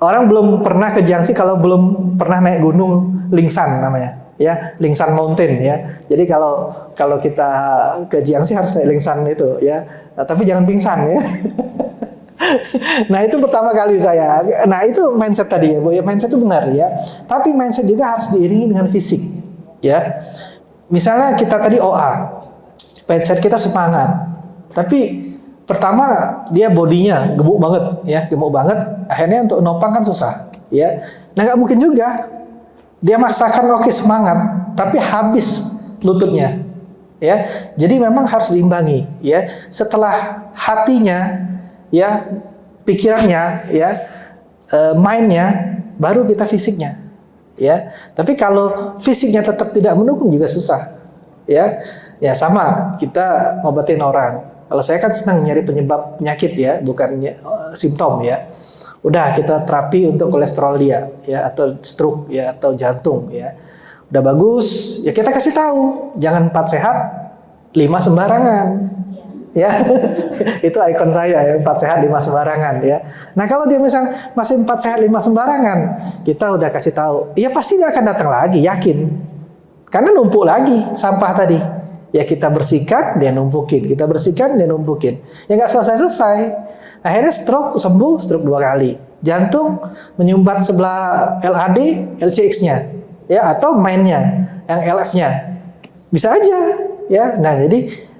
orang belum pernah ke Jiangxi kalau belum pernah naik gunung Lingshan namanya. Ya, Lingshan Mountain ya. Jadi kalau kita ke Jiangxi harus naik Lingshan itu ya. Nah, tapi jangan pingsan ya. Nah, itu pertama kali saya. Nah, itu mindset tadi ya, Bu. Ya, mindset itu benar ya. Tapi mindset juga harus diiringi dengan fisik ya. Misalnya kita tadi OA. Mindset kita semangat. Tapi pertama dia bodinya gemuk banget ya, gemuk banget. Akhirnya untuk nopang kan susah ya. Nah, nggak mungkin juga dia maksakan oke semangat, tapi habis lututnya, ya. Jadi memang harus diimbangi, ya. Setelah hatinya, ya, pikirannya, ya, mindnya, baru kita fisiknya, ya. Tapi kalau fisiknya tetap tidak mendukung juga susah, ya. Ya sama, kita ngobatin orang. Kalau saya kan senang nyari penyebab penyakit ya, bukan simptom ya. Udah kita terapi untuk kolesterol dia ya, atau stroke ya, atau jantung ya. Udah bagus, ya kita kasih tahu, jangan 4 sehat, 5 sembarangan. Ya. Itu ikon saya ya, 4 sehat 5 sembarangan ya. Nah, kalau dia misal masih 4 sehat 5 sembarangan, kita udah kasih tahu, ya pasti dia akan datang lagi, yakin. Karena numpuk lagi sampah tadi. Ya kita bersihkan, dia numpukin. Kita bersihkan, dia numpukin. Ya nggak selesai-selesai. Akhirnya stroke sembuh, stroke 2 kali. Jantung menyumbat sebelah LAD, LCX-nya, ya atau mainnya, yang LF-nya, bisa aja, ya. Nah jadi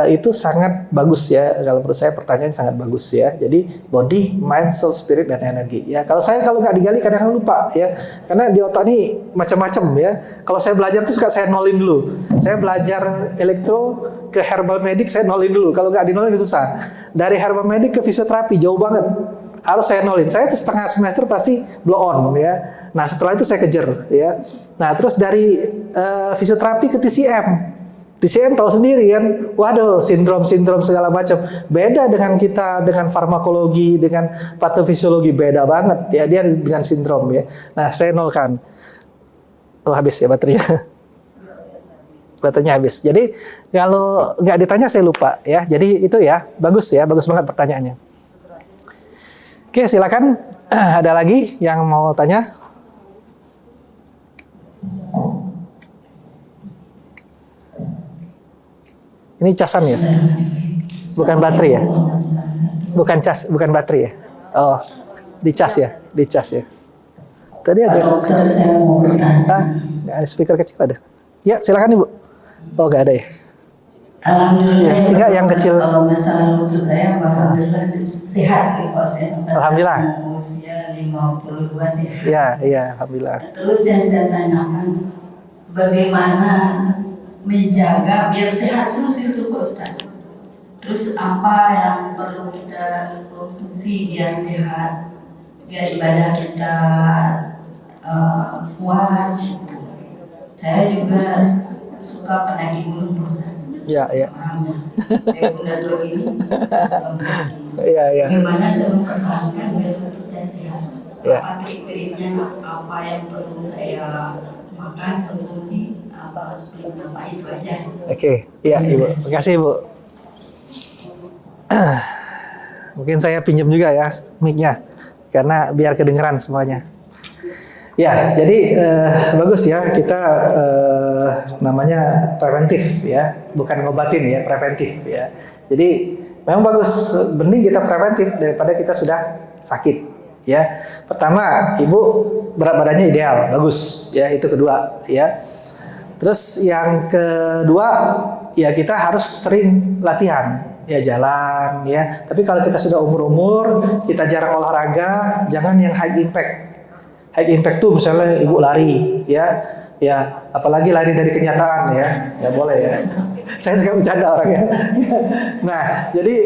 itu sangat bagus ya. Kalau menurut saya pertanyaan sangat bagus ya. Jadi body, mind, soul, spirit dan energi. Ya kalau nggak digali kadang-kadang lupa ya. Karena di otak ini macam-macam ya. Kalau saya belajar tuh suka saya nolin dulu. Saya belajar elektro ke herbal medic saya nolin dulu. Kalau nggak dinolin susah. Dari herbal medic ke fisioterapi jauh banget. Harus saya nolin. Saya tuh setengah semester pasti blow on ya. Nah setelah itu saya kejar ya. Nah terus dari fisioterapi ke TCM. TCM tahu sendiri kan, waduh sindrom segala macam. Beda dengan kita dengan farmakologi, dengan patofisiologi beda banget ya, dia dengan sindrom ya. Nah saya nolkan. Oh habis ya baterainya. Baterainya habis. Jadi kalau nggak ditanya saya lupa ya. Jadi itu ya bagus banget pertanyaannya. Oke silakan. Ada lagi yang mau tanya? Ini casan ya? Bukan baterai ya? Bukan baterai ya? Oh, dicas ya? Tadi ada speaker kecil ada? Ya, silakan Ibu. Oh, nggak ada ya? Alhamdulillah. Ya, enggak yang kecil. Kalau masalah lutut saya, alhamdulillah sehat sih kalau saya. Alhamdulillah. Usia 52 sehat. Iya, alhamdulillah. Terus yang saya tanyakan, bagaimana menjaga biar sehat terus itu Pak Ustaz. Terus apa yang perlu kita konsumsi biar sehat, biar ibadah kita kuat. Saya juga suka pendaki gunung Pak Ustaz. Iya. Udah tua ini. Iya. Bagaimana saya mempertahankan biar tetap saya sehat? Ya. Apa trik-triknya, apa yang perlu saya makan, konsumsi, apa suplemen apa itu aja. Oke, iya Ibu. Terima kasih Ibu. Mungkin saya pinjam juga ya mic-nya karena biar kedengeran semuanya. Ya, jadi bagus ya kita namanya preventif ya, bukan ngobatin ya, preventif ya. Jadi memang bagus, mending kita preventif daripada kita sudah sakit ya. Pertama, Ibu berat badannya ideal, bagus ya, itu kedua ya. Terus yang kedua ya kita harus sering latihan ya, jalan ya. Tapi kalau kita sudah umur-umur, kita jarang olahraga, jangan yang high impact. High impact tuh misalnya Ibu lari ya, apalagi lari dari kenyataan ya boleh ya. Saya suka bercanda orangnya. Nah jadi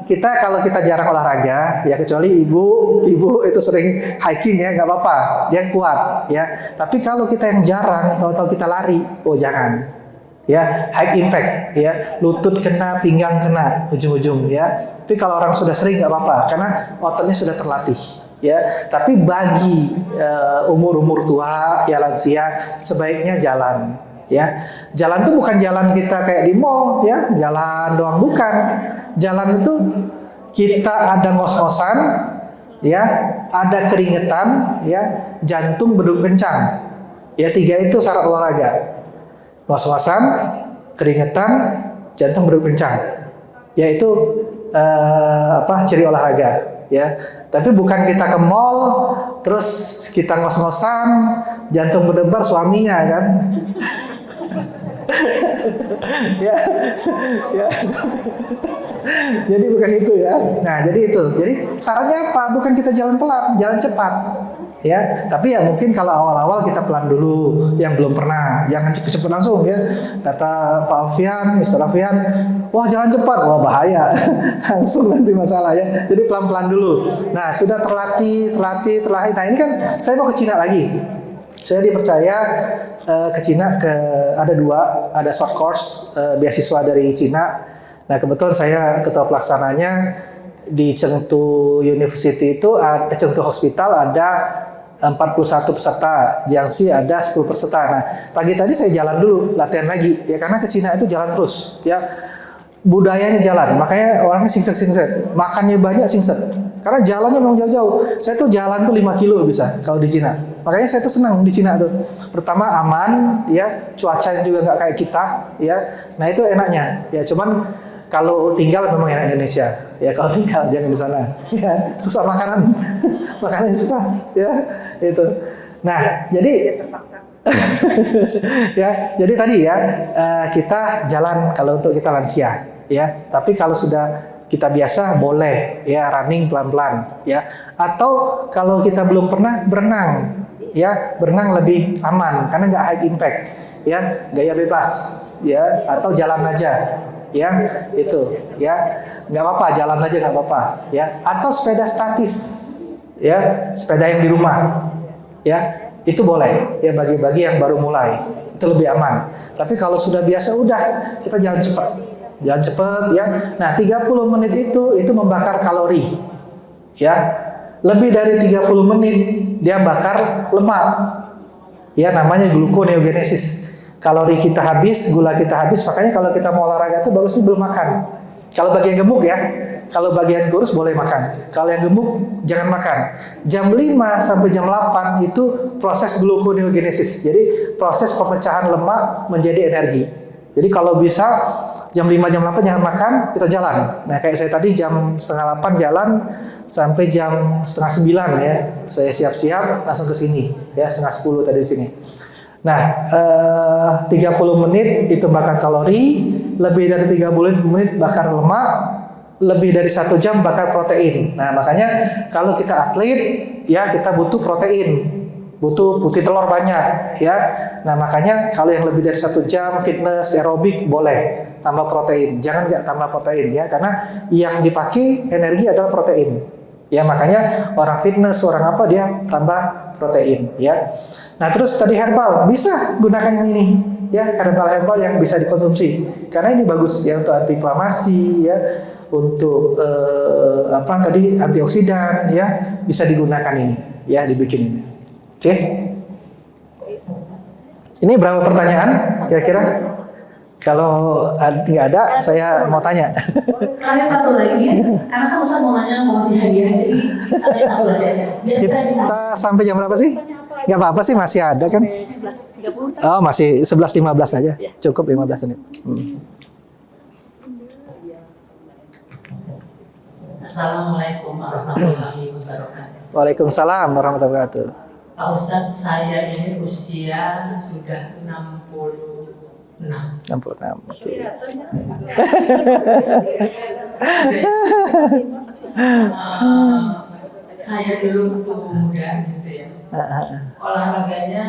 kita kalau kita jarang olahraga, ya kecuali ibu itu sering hiking ya, nggak apa-apa, dia kuat ya. Tapi kalau kita yang jarang, tahu-tahu kita lari, oh jangan. Ya, high impact ya, lutut kena, pinggang kena, ujung-ujung ya. Tapi kalau orang sudah sering nggak apa-apa, karena ototnya sudah terlatih ya. Tapi bagi umur-umur tua ya, lansia, sebaiknya jalan. Ya, jalan itu bukan jalan kita kayak di mall ya, jalan doang, bukan. Jalan itu kita ada ngos-ngosan, ya, ada keringetan, ya, jantung berdegup kencang. Ya, 3 itu syarat olahraga. Ngos-ngosan, keringetan, jantung berdegup kencang. Ya, itu ciri olahraga. Ya, tapi bukan kita ke mall, terus kita ngos-ngosan, jantung berdebar suaminya kan. ya, ya. Jadi bukan itu ya. Nah, jadi itu. Jadi sarannya apa? Bukan kita jalan pelan, jalan cepat. Ya, tapi ya mungkin kalau awal-awal kita pelan dulu, yang belum pernah, jangan cepet-cepet langsung ya. Kata Pak Alfian, Mr. Alfian, wah jalan cepat, wah bahaya, langsung nanti masalah ya. Jadi pelan-pelan dulu. Nah, sudah terlatih. Nah, ini kan saya mau ke Cina lagi. Saya dipercaya ke Cina, ada 2, ada short course beasiswa dari Cina. Nah, kebetulan saya ketua pelaksananya di Chengdu University itu, Chengdu Hospital ada 41 peserta, Jiangxi ada 10 peserta. Nah, pagi tadi saya jalan dulu, latihan lagi ya, karena ke Cina itu jalan terus ya. Budayanya jalan, makanya orangnya singset, makannya banyak singset. Karena jalannya memang jauh-jauh. Saya tuh jalan tuh 5 kilo bisa kalau di Cina. Makanya saya tuh senang di Cina tuh. Pertama aman ya, cuacanya juga nggak kayak kita ya. Nah, itu enaknya. Ya, cuman kalau tinggal memang enak Indonesia. Ya, kalau tinggal jangan di sana. Ya, susah makanan. Makanannya susah ya, itu. Nah, jadi ya, jadi tadi ya, kita jalan kalau untuk kita lansia ya. Tapi kalau sudah kita biasa boleh ya running pelan-pelan ya. Atau kalau kita belum pernah, berenang ya, berenang lebih aman karena nggak high impact ya, gaya bebas ya, atau jalan aja ya, itu ya, nggak apa-apa, jalan aja nggak apa-apa ya. Atau sepeda statis ya, sepeda yang di rumah ya, itu boleh ya, bagi-bagi yang baru mulai itu lebih aman. Tapi kalau sudah biasa, udah kita jalan cepat ya. Nah, 30 menit itu membakar kalori ya. Lebih dari 30 menit dia bakar lemak ya, namanya gluconeogenesis. Kalori kita habis, gula kita habis, makanya kalau kita mau olahraga itu bagusnya belum makan. Kalau bagi yang gemuk ya, kalau bagian kurus boleh makan. Kalau yang gemuk jangan makan. Jam 5 sampai jam 8 itu proses gluconeogenesis. Jadi proses pemecahan lemak menjadi energi. Jadi kalau bisa jam 5 jam 8 jangan makan, kita jalan. Nah, kayak saya tadi jam setengah 8 jalan sampai jam setengah 9 ya. Saya siap-siap langsung ke sini ya, setengah 10 tadi di sini. Nah, 30 menit itu bakar kalori, lebih dari 30 menit bakar lemak, lebih dari 1 jam bakar protein. Nah, makanya kalau kita atlet ya, kita butuh protein, butuh putih telur banyak ya. Nah, makanya kalau yang lebih dari 1 jam fitness aerobik boleh tambah protein, jangan nggak tambah protein ya, karena yang dipakai energi adalah protein ya. Makanya orang fitness, orang apa, dia tambah protein ya. Nah, terus tadi herbal, bisa gunakan yang ini ya, herbal yang bisa dikonsumsi karena ini bagus ya untuk antiinflamasi ya, untuk antioksidan ya, bisa digunakan ini ya, dibikin ini. Oke. Ini berapa pertanyaan kira-kira? Kalau nggak ada, saya mau tanya. Terakhir satu lagi, karena kan Ustaz mau nanya, mau kasih hadiah, jadi satu lagi aja. Kita sampai jam berapa sih? Nggak apa-apa sih, masih ada kan? 11.30. Oh, masih 11.15 aja. Cukup 15 menit. Assalamualaikum warahmatullahi wabarakatuh. Waalaikumsalam warahmatullahi wabarakatuh. Pak Ustadz, saya ini usia sudah 66. 66, oke. Saya dulu waktu muda gitu ya. Olahraganya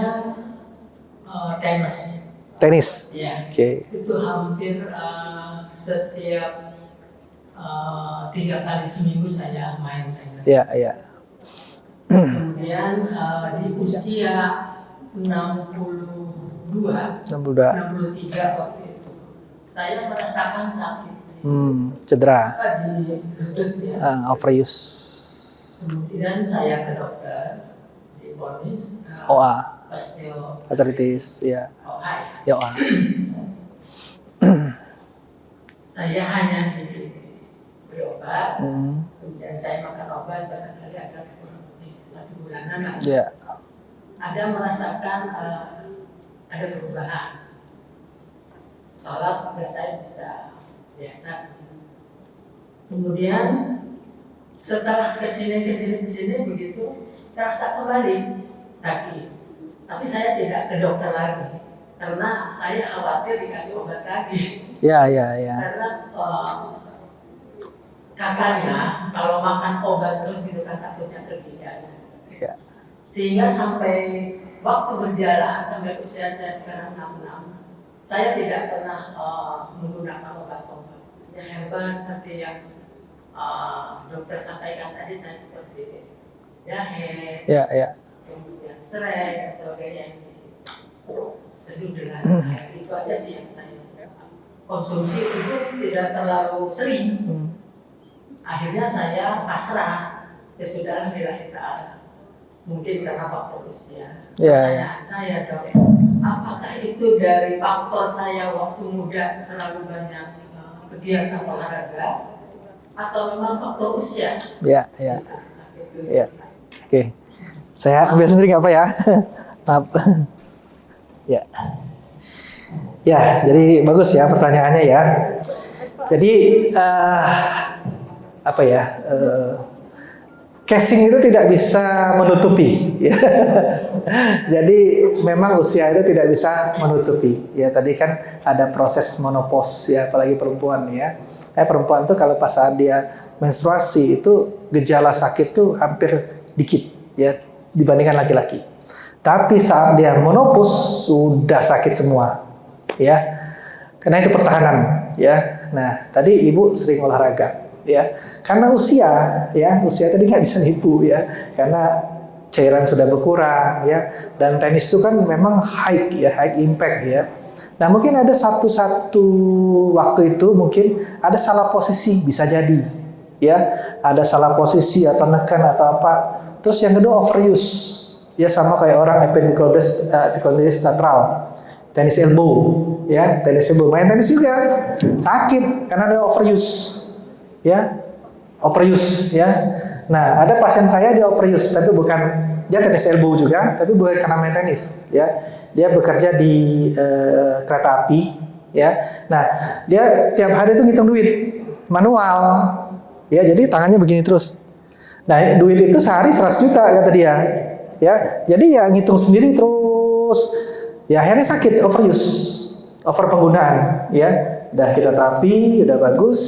tenis. Tenis. Ya. Oke. Itu hampir setiap 3 kali seminggu saya main tenis. Ya, ya. Kemudian di usia 62, 63 waktu itu, saya merasakan sakit. Cedera. Di lutut ya. Overuse. Kemudian saya ke dokter, divonis OA. osteoartritis. Ya. OA. Ya, OA. Saya hanya diberi obat, kemudian saya makan obat barangkali ada 1 bulanan lah. Ya. Ada merasakan ada perubahan. Sholat juga saya bisa biasa. Kemudian setelah kesini begitu terasa kembali sakit. Tapi saya tidak ke dokter lagi karena saya khawatir dikasih obat lagi. Ya. Karena katanya kalau makan obat terus gitu kan takutnya ke ginjal. Ya. Sehingga sampai waktu berjalan sampai usia saya sekarang 66, saya tidak pernah menggunakan obat-obat yang herbal seperti yang dokter sampaikan tadi. Saya seperti jahe, kemudian serai dan sebagainya yang seduh dengan air. Itu aja sih yang saya konsumsi, itu tidak terlalu sering. Akhirnya saya pasrah, ya sudah lillahi ta'ala. Mungkin karena faktor usia. Pertanyaan saya, Dok, apakah itu dari faktor saya waktu muda terlalu banyak kegiatan olahraga atau memang faktor usia? Ya. Oke. Saya ambil sendiri nggak apa ya? Maaf. Ya. Ya, jadi bagus ya pertanyaannya ya. Jadi casing itu tidak bisa menutupi. Ya. Jadi memang usia itu tidak bisa menutupi. Ya, tadi kan ada proses menopause ya, apalagi perempuan ya. Perempuan tuh kalau pas saat dia menstruasi itu gejala sakit tuh hampir dikit ya dibandingkan laki-laki. Tapi saat dia menopause sudah sakit semua. Ya. Karena itu pertahanan ya. Nah, tadi Ibu sering olahraga. Ya, karena usia tadi nggak bisa nipu ya, karena cairan sudah berkurang ya, dan tenis itu kan memang high impact ya. Nah mungkin ada satu waktu itu mungkin ada salah posisi, bisa jadi ya, ada salah posisi atau nekan atau apa. Terus yang kedua overuse ya, sama kayak orang epicondylis lateral, tenis elbow ya, tenis elbow main tenis juga sakit karena ada overuse. Ya, overuse ya. Nah, ada pasien saya dia overuse, tapi bukan dia tenis elbow juga, tapi bukan karena main tenis ya. Dia bekerja di kereta api ya. Nah, dia tiap hari itu ngitung duit manual ya. Jadi tangannya begini terus. Nah, duit itu sehari 100 juta kata dia. Ya. Jadi ya ngitung sendiri terus. Ya akhirnya sakit, overuse, over penggunaan ya. Udah kita terapi, udah bagus.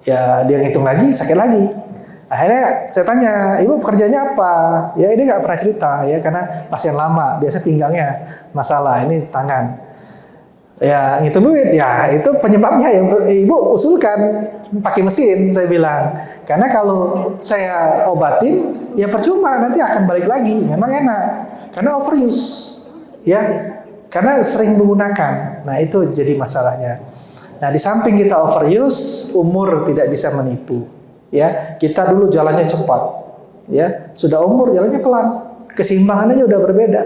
Ya dia ngitung lagi, sakit lagi. Akhirnya saya tanya, Ibu pekerjaannya apa? Ya ini nggak pernah cerita ya, karena pasien lama, biasa pinggangnya masalah, ini tangan. Ya ngitung duit, ya itu penyebabnya yang Ibu usulkan pakai mesin, saya bilang. Karena kalau saya obatin, ya percuma, nanti akan balik lagi. Memang enak, karena overuse, ya, karena sering menggunakan. Nah itu jadi masalahnya. Nah, di samping kita overuse, umur tidak bisa menipu. Ya, kita dulu jalannya cepat. Ya, sudah umur jalannya pelan. Keseimbangannya udah berbeda.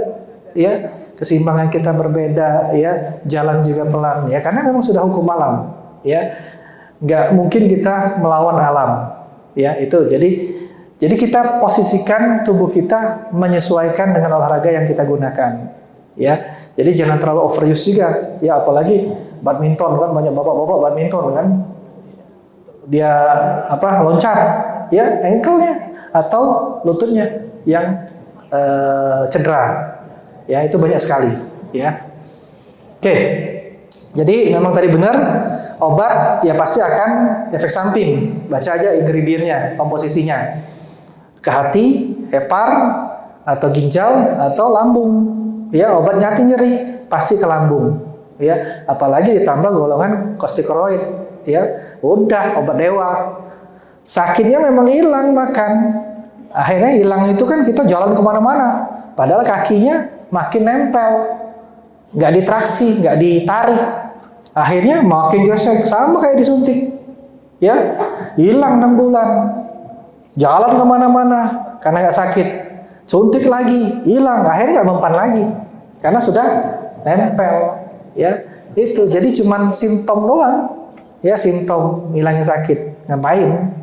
Ya, keseimbangan kita berbeda. Ya, jalan juga pelan. Ya, karena memang sudah hukum alam. Ya, nggak mungkin kita melawan alam. Ya, itu. Jadi kita posisikan tubuh kita menyesuaikan dengan olahraga yang kita gunakan. Ya, jadi jangan terlalu overuse juga. Ya, apalagi badminton kan, banyak bapak-bapak badminton kan, dia loncat ya, ankle-nya atau lututnya yang cedera ya, itu banyak sekali ya. Oke, jadi memang tadi benar, obat ya pasti akan efek samping. Baca aja ingredientnya, komposisinya, ke hati, hepar atau ginjal atau lambung ya. Obat nyati nyeri pasti ke lambung ya, apalagi ditambah golongan kortikosteroid ya udah obat dewa. Sakitnya memang hilang makan. Akhirnya hilang itu kan kita jalan kemana-mana. Padahal kakinya makin nempel, nggak ditraksi, nggak ditarik. Akhirnya makin gesek, sama kayak disuntik. Ya, hilang 6 bulan. Jalan kemana-mana karena nggak sakit. Suntik lagi, hilang. Akhirnya nggak mempan lagi karena sudah nempel. Ya, itu. Jadi cuman simptom doang. Ya, simptom hilangnya sakit. Ngapain?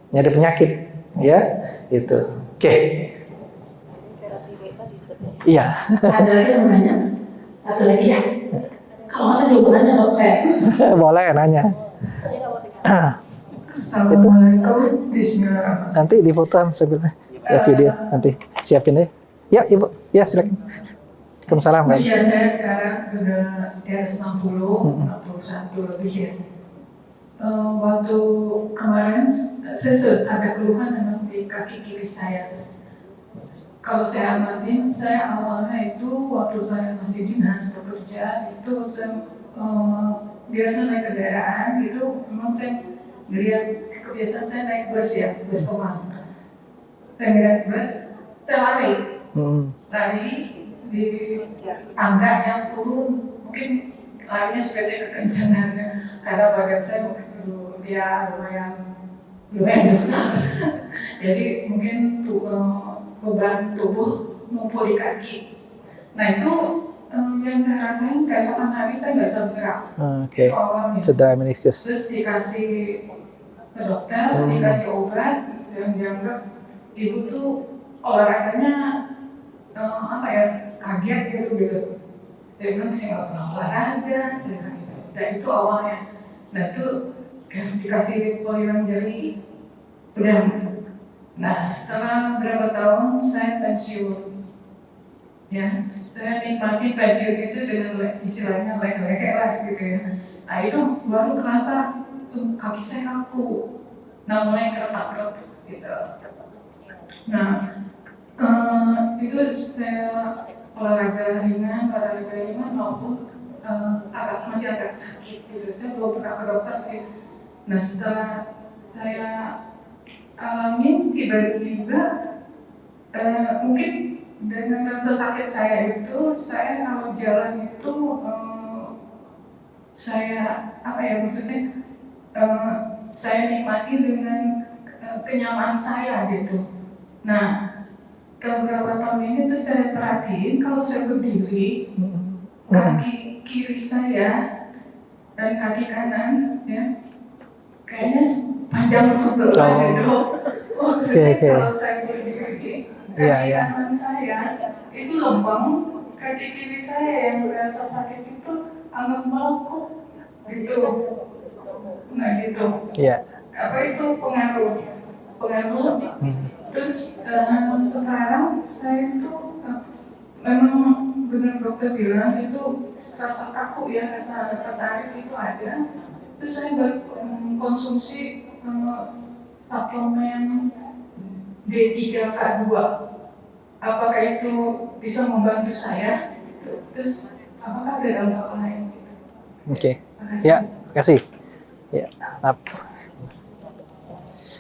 Nyari penyakit. Ya, itu. Oke. Iya. Ada lagi yang nanya? Satu lagi ya? Kalau masa jawabannya dokter. Boleh nanya. Assalamualaikum. Bismillahirrahmanirrahim. Nanti difoto sambil ya video nanti siapin deh. Ya Ibu, ya silakan. Waalaikumsalam. Usia saya sekarang udah di atas 61 lebih ya. Waktu kemarin saya sudah ada keluhan memang di kaki kiri saya. Kalau saya amatin, saya awalnya itu waktu saya masih dinas bekerja itu saya biasa naik kendaraan gitu, memang saya melihat kebiasaan saya naik bus ya, bus Komang. Saya melihat bus, saya lari di tangga yang turun, mungkin larinya supaya saya kekencangan karena badan saya mungkin dulu dia lumayan besar. Jadi mungkin beban tubuh numpuk di kaki. Nah itu yang saya rasain keesokan hari saya nggak bisa bergerak. Oke. Cedera meniskus. Terus dikasih ke dokter, dikasih obat yang dianggap ibu tuh olahraganya kaget gitu. Saya bilang saya nggak pernah olahraga, dan itu awalnya. Nah itu dikasih poliran jari, udah. Nah setelah berapa tahun saya pensiun, ya saya nikmati pensiun itu dengan istilahnya lek-lek lah gitu ya. Nah itu baru kerasa kaki saya kaku, nah mulai keretak gitu. Nah itu saya olahraga ringan maupun masih agak sakit gitu. Saya belum pernah ke dokter sih. Nah setelah saya alamin tiba-tiba mungkin dengan rasa sakit saya itu, saya kalau jalan itu saya saya nikmati dengan kenyamaan saya gitu. Nah beberapa tahun ini tuh saya perhatiin kalau saya berdiri, kaki kiri saya dan kaki kanan ya kayaknya panjang sebelah gitu. Maksudnya kalau saya berdiri, kaki kanan saya itu lempeng, kaki kiri saya yang berasa sakit itu agak melengkung gitu. Nah gitu. Apa itu pengaruh? Terus sekarang saya itu memang benar dokter bilang itu rasa kaku ya, rasa tertarik itu ada. Terus saya konsumsi suplemen D3K2. Apakah itu bisa membantu saya? Terus apakah ada dampak lain? Oke. Ya, terima kasih. Ya,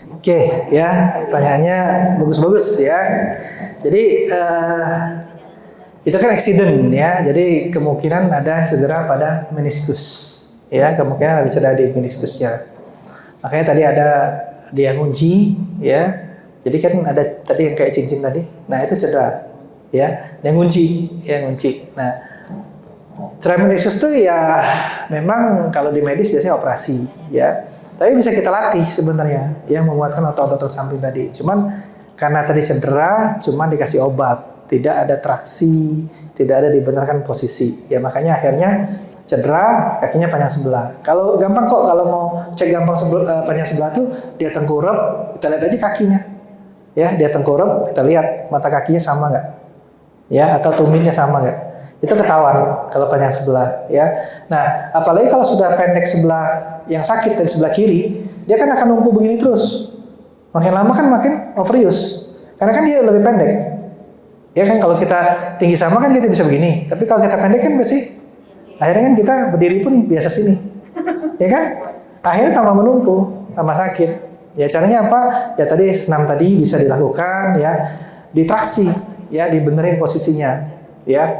Oke, ya, pertanyaannya bagus-bagus ya. Jadi itu kan accident ya. Jadi kemungkinan ada cedera pada meniskus. Ya, kemungkinan ada cedera di meniskusnya. Makanya tadi ada dia ngunci ya. Jadi kan ada tadi yang kayak cincin tadi. Nah, itu cedera. Ya, dia ngunci. Nah, cedera meniskus itu ya memang kalau di medis biasanya operasi ya. Tapi bisa kita latih sebenarnya, yang menguatkan otot-otot samping tadi. Cuman karena tadi cedera, cuman dikasih obat, tidak ada traksi, tidak ada dibenarkan posisi. Ya makanya akhirnya cedera, kakinya panjang sebelah. Kalau gampang kok, kalau mau cek gampang panjang sebelah tuh dia tengkurap, kita lihat aja kakinya. Ya, dia tengkurap, kita lihat mata kakinya sama nggak? Ya, atau tumitnya sama nggak? Itu ketahuan kalau panjang sebelah. Ya. Nah, apalagi kalau sudah pendek sebelah yang sakit dari sebelah kiri, dia kan akan numpuk begini terus. Makin lama kan makin overuse. Karena kan dia lebih pendek. Ya kan kalau kita tinggi sama kan kita bisa begini. Tapi kalau kita pendek kan pasti akhirnya kan kita berdiri pun biasa sini. Ya kan? akhirnya tambah menumpuk, tambah sakit. Ya caranya apa? Ya tadi senam tadi bisa dilakukan ya, ditraksi ya, dibenerin posisinya ya.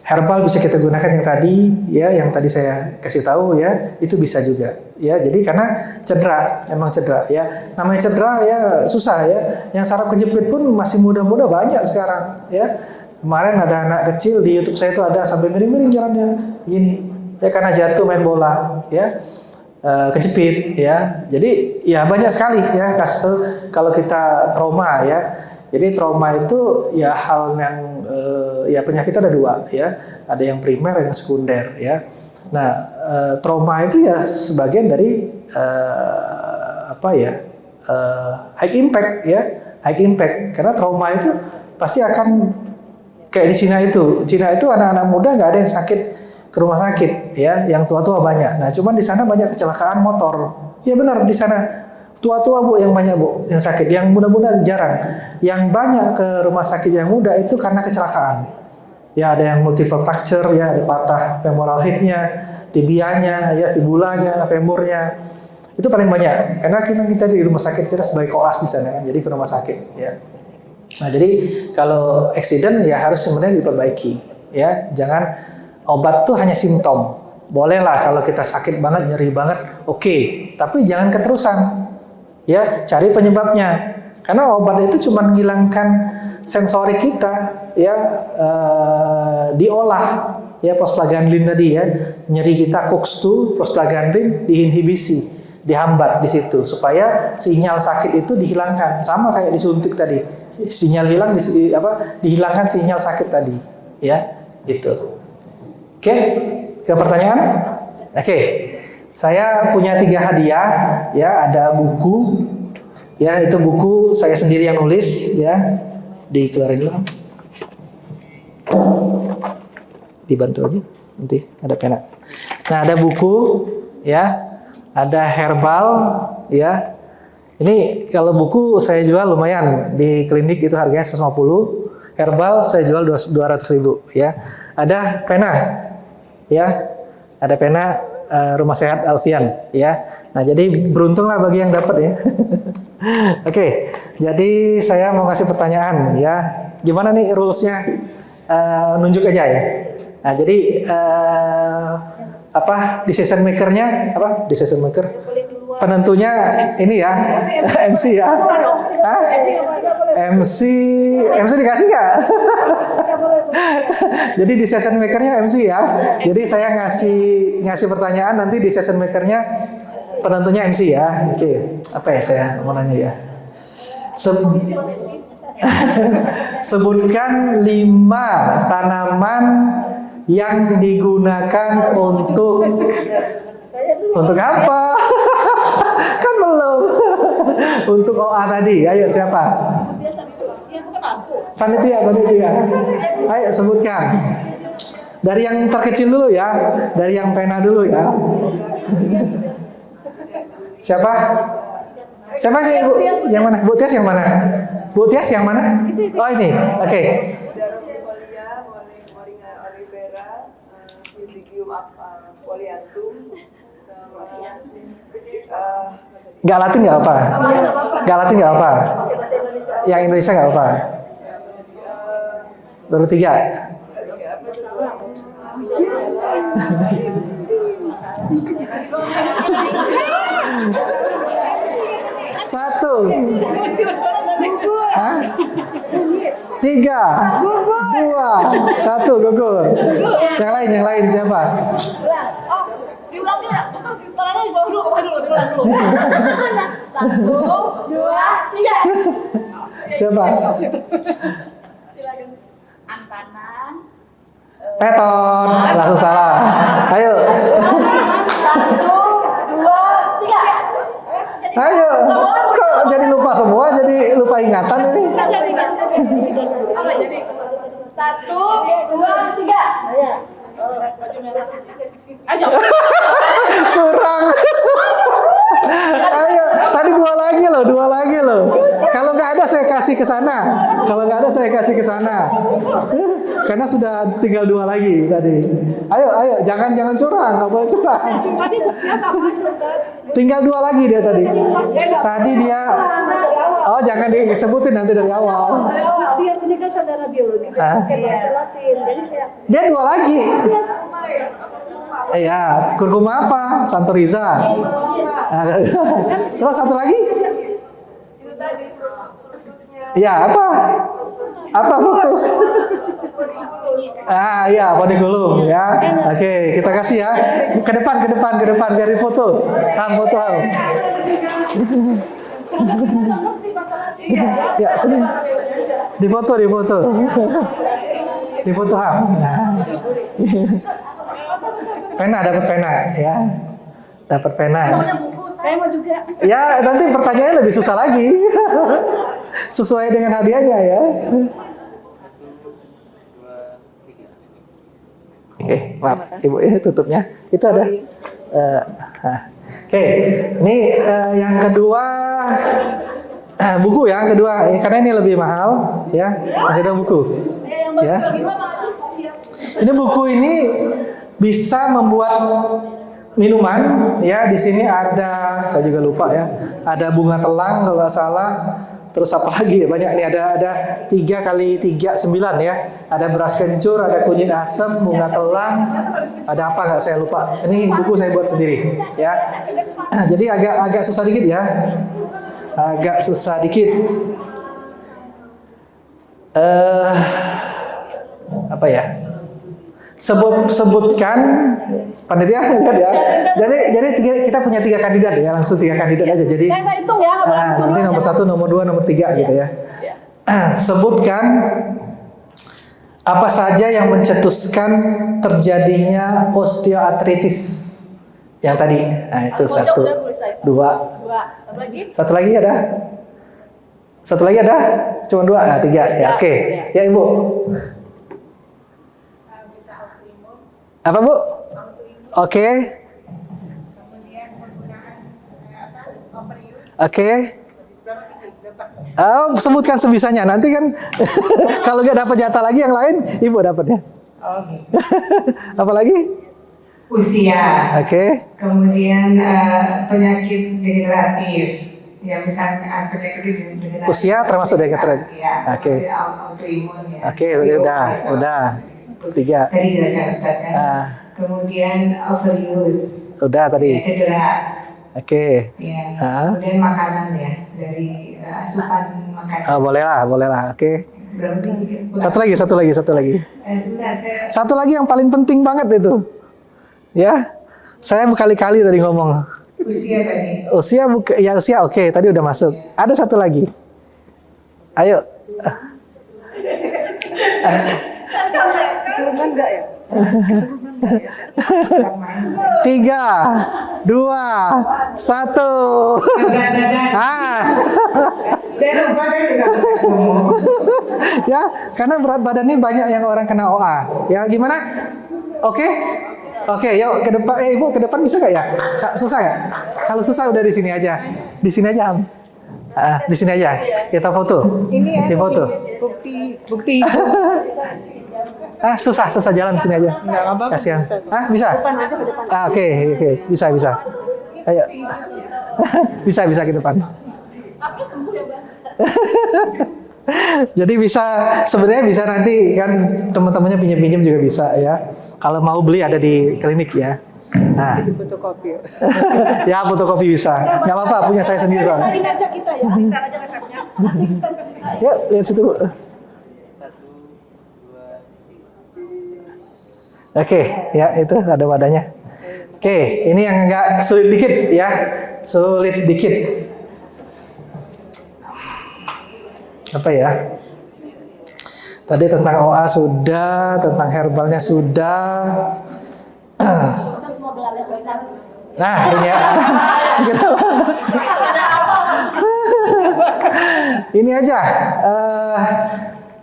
Herbal bisa kita gunakan yang tadi ya, yang tadi saya kasih tahu ya, itu bisa juga ya. Jadi karena cedera, emang cedera ya. Namanya cedera ya susah ya. Yang saraf kejepit pun masih muda-muda banyak sekarang ya. Kemarin ada anak kecil di YouTube saya itu ada sampai miring-miring jalannya gini ya, karena jatuh main bola ya. Kejepit ya. Jadi ya banyak sekali ya kasus kalau kita trauma ya. Jadi trauma itu ya hal yang ya penyakit ada dua ya. Ada yang primer, ada yang sekunder ya. Nah, trauma itu ya sebagian dari high impact ya. High impact karena trauma itu pasti akan kayak di Cina itu. Cina itu anak-anak muda nggak ada yang sakit ke rumah sakit ya, yang tua-tua banyak. Nah, cuman di sana banyak kecelakaan motor. Ya benar di sana. Tua-tua Bu yang banyak Bu yang sakit, yang muda-muda jarang. Yang banyak ke rumah sakit yang muda itu karena kecelakaan. Ya ada yang multiple fracture ya, ada patah femoral headnya, tibianya, ya fibulanya, femurnya. Itu paling banyak. Karena kita di rumah sakit kita sebagai koas di sana kan, jadi ke rumah sakit ya. Nah jadi kalau accident ya harus sebenarnya diperbaiki ya. Jangan obat tuh hanya simptom. Bolehlah kalau kita sakit banget, nyeri banget, oke. Tapi jangan keterusan. Ya, cari penyebabnya. Karena obat itu cuma menghilangkan sensori kita, ya, diolah, ya prostaglandin tadi ya, nyeri kita COX-2, prostaglandin diinhibisi, dihambat di situ supaya sinyal sakit itu dihilangkan, sama kayak disuntik tadi, sinyal hilang, dihilangkan sinyal sakit tadi, ya, gitu. Oke, ke pertanyaan? Oke. Saya punya 3 hadiah, ya, ada buku, ya, itu buku saya sendiri yang nulis, ya, dikeluarin dulu, dibantu aja, nanti ada pena. Nah, ada buku, ya, ada herbal, ya, ini kalau buku saya jual lumayan, di klinik itu harganya 150, herbal saya jual 200.000, ya, ada pena, ya, ada pena. Rumah Sehat Alfian ya. Nah, jadi beruntunglah bagi yang dapat ya. Oke, jadi saya mau kasih pertanyaan ya. Gimana nih rulesnya? Nunjuk aja ya. Nah, jadi decision makernya apa? Decision maker. Penentunya ini ya, MC ya. Hah? MC dikasih nggak? Jadi decision makernya MC ya. Jadi saya ngasih pertanyaan, nanti decision makernya penentunya MC ya. Oke, apa ya saya mau nanya ya? Sebutkan 5 tanaman yang digunakan untuk apa? Kan belum. Untuk OA tadi, ayo siapa? Panitia. Ayo sebutkan. Dari yang terkecil dulu ya, dari yang pena dulu ya. Siapa? Siapa nih Bu? Yang mana? Bu Tias yang mana? Bu Tias yang mana? Oh ini, oke. Moringa olivera, Syzygium polyanthum, Gak Latin nggak apa? Gak apa? Yang Indonesia nggak apa? Baru 3. 1. Hah? 3, 2, 1 gugur. Yang lain siapa? Diulangi ya? Tangannya di bawah dulu, diulang dulu. 1, 2, 3. Siapa? Antanan. Teton, langsung salah. Ayo. 1, 2, 3. Ayo. Kok jadi lupa semua? Jadi lupa ingatan ini. Apa jadi? 1, 2, 3. Ayo. Curang. Ayo, tadi 2 lagi loh. Kalau nggak ada saya kasih ke sana. Karena sudah tinggal 2 lagi tadi. Ayo, jangan curang, nggak boleh curang. Tadi buktinya sama aja, Ustaz. Tinggal 2 lagi dia tadi. Tadi dia, oh jangan disebutin nanti dari awal. Dia sini kan sarjana biologi, pakai bahasa Latin. Jadi kayak Dia 2 lagi. Iya, kurkuma apa? Santoriza. Nah, terus satu lagi? Itu tadi fructusnya. Iya, apa? Apa fructus? Podiculus. Iya, podiculum ya. Oke, kita kasih ya. Ke depan biar difoto. Foto. Ya, sini. Difoto. Difoto Ham. Nah. Pena, dapat pena ya. Dapat pena. saya mau juga. Ya, nanti pertanyaannya lebih susah lagi. Sesuai dengan hadiahnya ya. Oke, maaf Ibu ya tutupnya. Itu ada. Oke, ini yang kedua buku ya, yang kedua karena ini lebih mahal ya. Yang kedua buku. Ya. Ini buku ini bisa membuat minuman ya. Di sini ada, saya juga lupa ya. Ada bunga telang kalau nggak salah. Terus apa lagi ya, banyak nih, ada 3 kali 3 9 ya. Ada beras kencur, ada kunyit asam, bunga telang, ada apa nggak saya lupa. Ini buku saya buat sendiri ya. Jadi agak susah dikit ya, agak susah dikit. Apa ya? Sebutkan panitia lihat ya. Jadi kita punya 3 kandidat ya, langsung 3 kandidat aja. Jadi Saya hitung ya. nanti nomor 1, nomor 2, nomor 3 gitu ya. Sebutkan apa saja yang mencetuskan terjadinya osteoartritis yang tadi. Nah itu 1, 2. Satu lagi ada? Satu lagi ada? Cuma 2, nah 3 ya. Oke. Ya Ibu. Apa Bu? Oke. Oke. Sebutkan sebisanya. Nanti kan kalau nggak dapat jatah lagi yang lain, Ibu dapatnya. Oke. Apa lagi? Usia. Oke. Kemudian penyakit degeneratif. Ya misalnya penyakit degeneratif. Usia termasuk degeneratif. Ya. Oke. Autoimun ya. Oke, udah. 3. Tadi jelaskan Ustaz kan. Kemudian overuse. Udah tadi. Ya, cedera. Oke. Ya. Kemudian makanan ya, dari asupan makanan. Boleh lah. Oke. Berapa biji? Satu lagi. Sebentar, Satu lagi yang paling penting banget itu. Ya. Saya berkali-kali tadi ngomong. usia tadi. Usia oke, tadi udah masuk. Ada satu lagi. Ayo. Keturunan enggak ya? 3, 2, 1. Saya lupa, saya juga ngomong. Ya, karena berat badan ini banyak yang orang kena OA. Ya, gimana? Oke, yuk ke depan. Ibu ke depan bisa nggak ya? Susah ya? Kalau susah udah di sini aja. Di sini aja, Am. Di sini aja. Kita foto. Ini ya. Di foto. Bukti. Susah jalan di sini aja. Enggak apa-apa. Kasihan. Bisa? Oke, bisa. Ayo. bisa ke depan. Jadi sebenarnya bisa nanti kan teman-temannya pinjam juga bisa ya. Kalau mau beli ada di klinik ya. Nah. Jadi fotokopi. Ya fotokopi bisa. Nggak apa-apa, punya saya sendiri soalnya. Aja kita ya, bisa aja resepnya. Yuk lihat situ Bu. Oke, ya itu ada wadahnya. Oke, ini yang agak sulit dikit ya. Sulit dikit. Apa ya? Tadi tentang OA sudah, tentang herbalnya sudah. Kan semua gelarnya Ustaz. Nah, ini ya. Ini aja.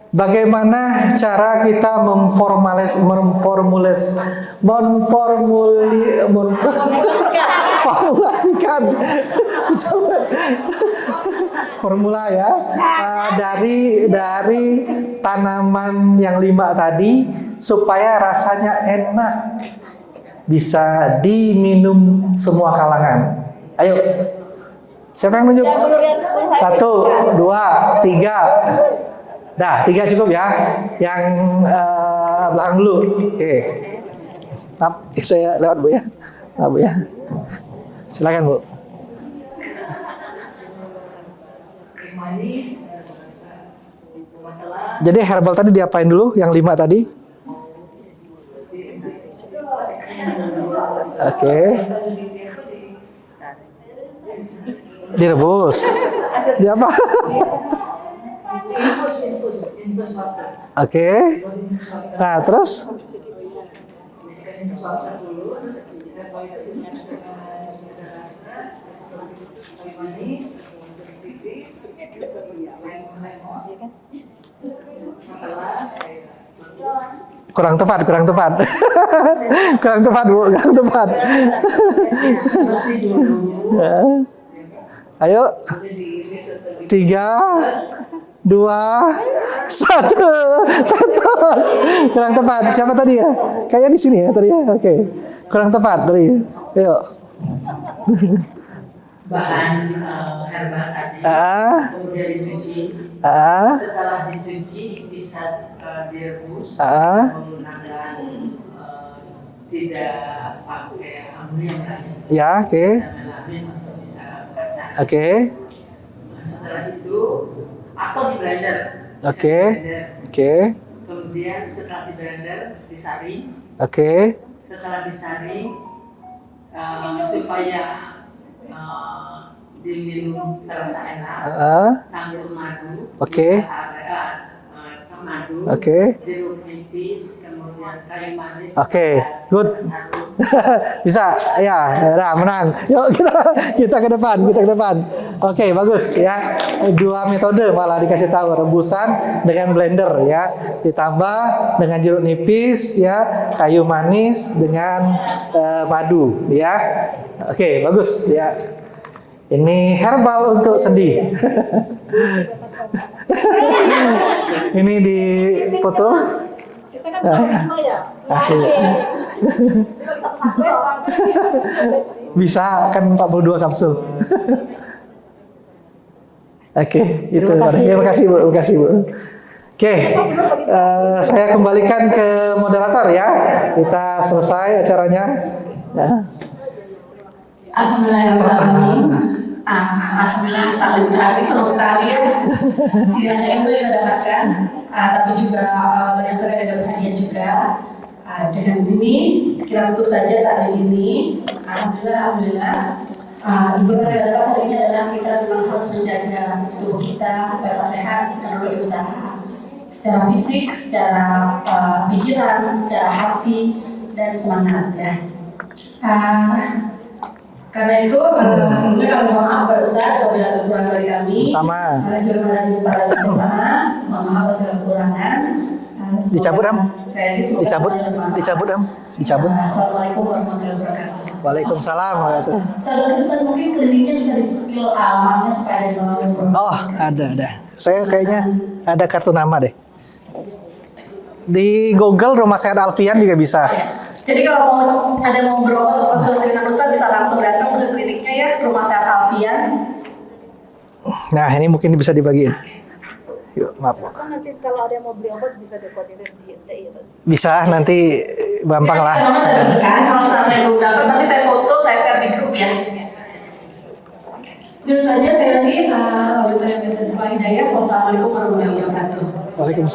Bagaimana cara kita memformulasikan formula ya dari tanaman yang 5 tadi supaya rasanya enak, bisa diminum semua kalangan Ayo. Siapa yang nunjuk? 1, 2, 3. Dah, 3 cukup ya. Yang belakang dulu. Oke. Maaf, saya lewat Bu ya. Maaf Bu ya. Silakan Bu. Jadi herbal tadi diapain dulu? Yang 5 tadi? Oke. Direbus. Di apa? infus waktu. Oke. Nah, terus? Terus kita manis, tipis, lemon, Kurang tepat. kurang tepat Bu, kurang tepat. bersih dulu. Ayo. 3, 2, 1. Tetot. Kurang tepat. Siapa tadi ya? Kayaknya di sini ya tadi ya. Oke. Kurang tepat tadi. Ayo. Bahan herbal tadi, kemudian dicuci. Setelah dicuci bisa direbus menggunakan tidak pakai amonia lagi. Ya, oke. Bisa melamin atau bisa kacang. Oke. Setelah itu atau di blender. Oke. Oke. Kemudian setelah di blender disaring. Oke. Setelah disaring supaya diminum terasa enak, campur madu. Oke. Madu. Oke. Jeruk nipis, kemudian kayu manis. Oke, good. Bisa, ya, udah menang. Yuk kita ke depan, Oke, bagus ya. 2 metode malah dikasih tahu, rebusan dengan blender ya, ditambah dengan jeruk nipis ya, kayu manis dengan madu ya. Oke, bagus ya. Ini herbal untuk sendi. Ini di foto. Kita kan sama ya. Bisa kan 42 kapsul. Oke, itu. Terima kasih Bu. Oke, saya kembalikan ke moderator ya. Kita selesai acaranya. Ya. Alhamdulillah tak berarti seru sekali ya. Tidak hanya ilmu yang kita dapatkan, tapi juga banyak sekali yang dapat hadiah juga. Dengan ini kita tutup saja taklim ini. Alhamdulillah. Ibu yang dapat hari ini adalah kita memang harus menjaga tubuh kita supaya sehat, kita berusaha secara fisik, secara pikiran, secara hati dan semangat ya. Karena itu sebelumnya kami mohon maaf pada Ustaz apabila ada kekurangan dari kami. Sama. Juga menghadiri para jemaah, mohon maaf atas segala kekurangan. Dicabut Am. Dicabut Am. Assalamualaikum warahmatullahi wabarakatuh. Waalaikumsalam warahmatullahi wabarakatuh. Sahabat Ustaz mungkin kliniknya bisa di-spill alamatnya supaya ada yang mau. Oh, ada. Saya kayaknya ada kartu nama deh. Di Google Rumah Sehat Alfian juga bisa. Jadi kalau mau ada yang mau berobat atau konsultasi dengan Ustaz bisa langsung datang ke kliniknya ya, Rumah Sehat Alfian. Nah, ini mungkin bisa dibagiin. Yuk, maaf. Kan nanti kalau ada yang mau beli obat bisa dikoordinir di DI ya Pak? Bisa, nanti gampang lah. Kalau saya berikan, kalau misalnya belum dapat nanti saya foto, saya share di grup ya. Itu saja saya lagi. Wassalamualaikum warahmatullahi wabarakatuh. Waalaikumsalam.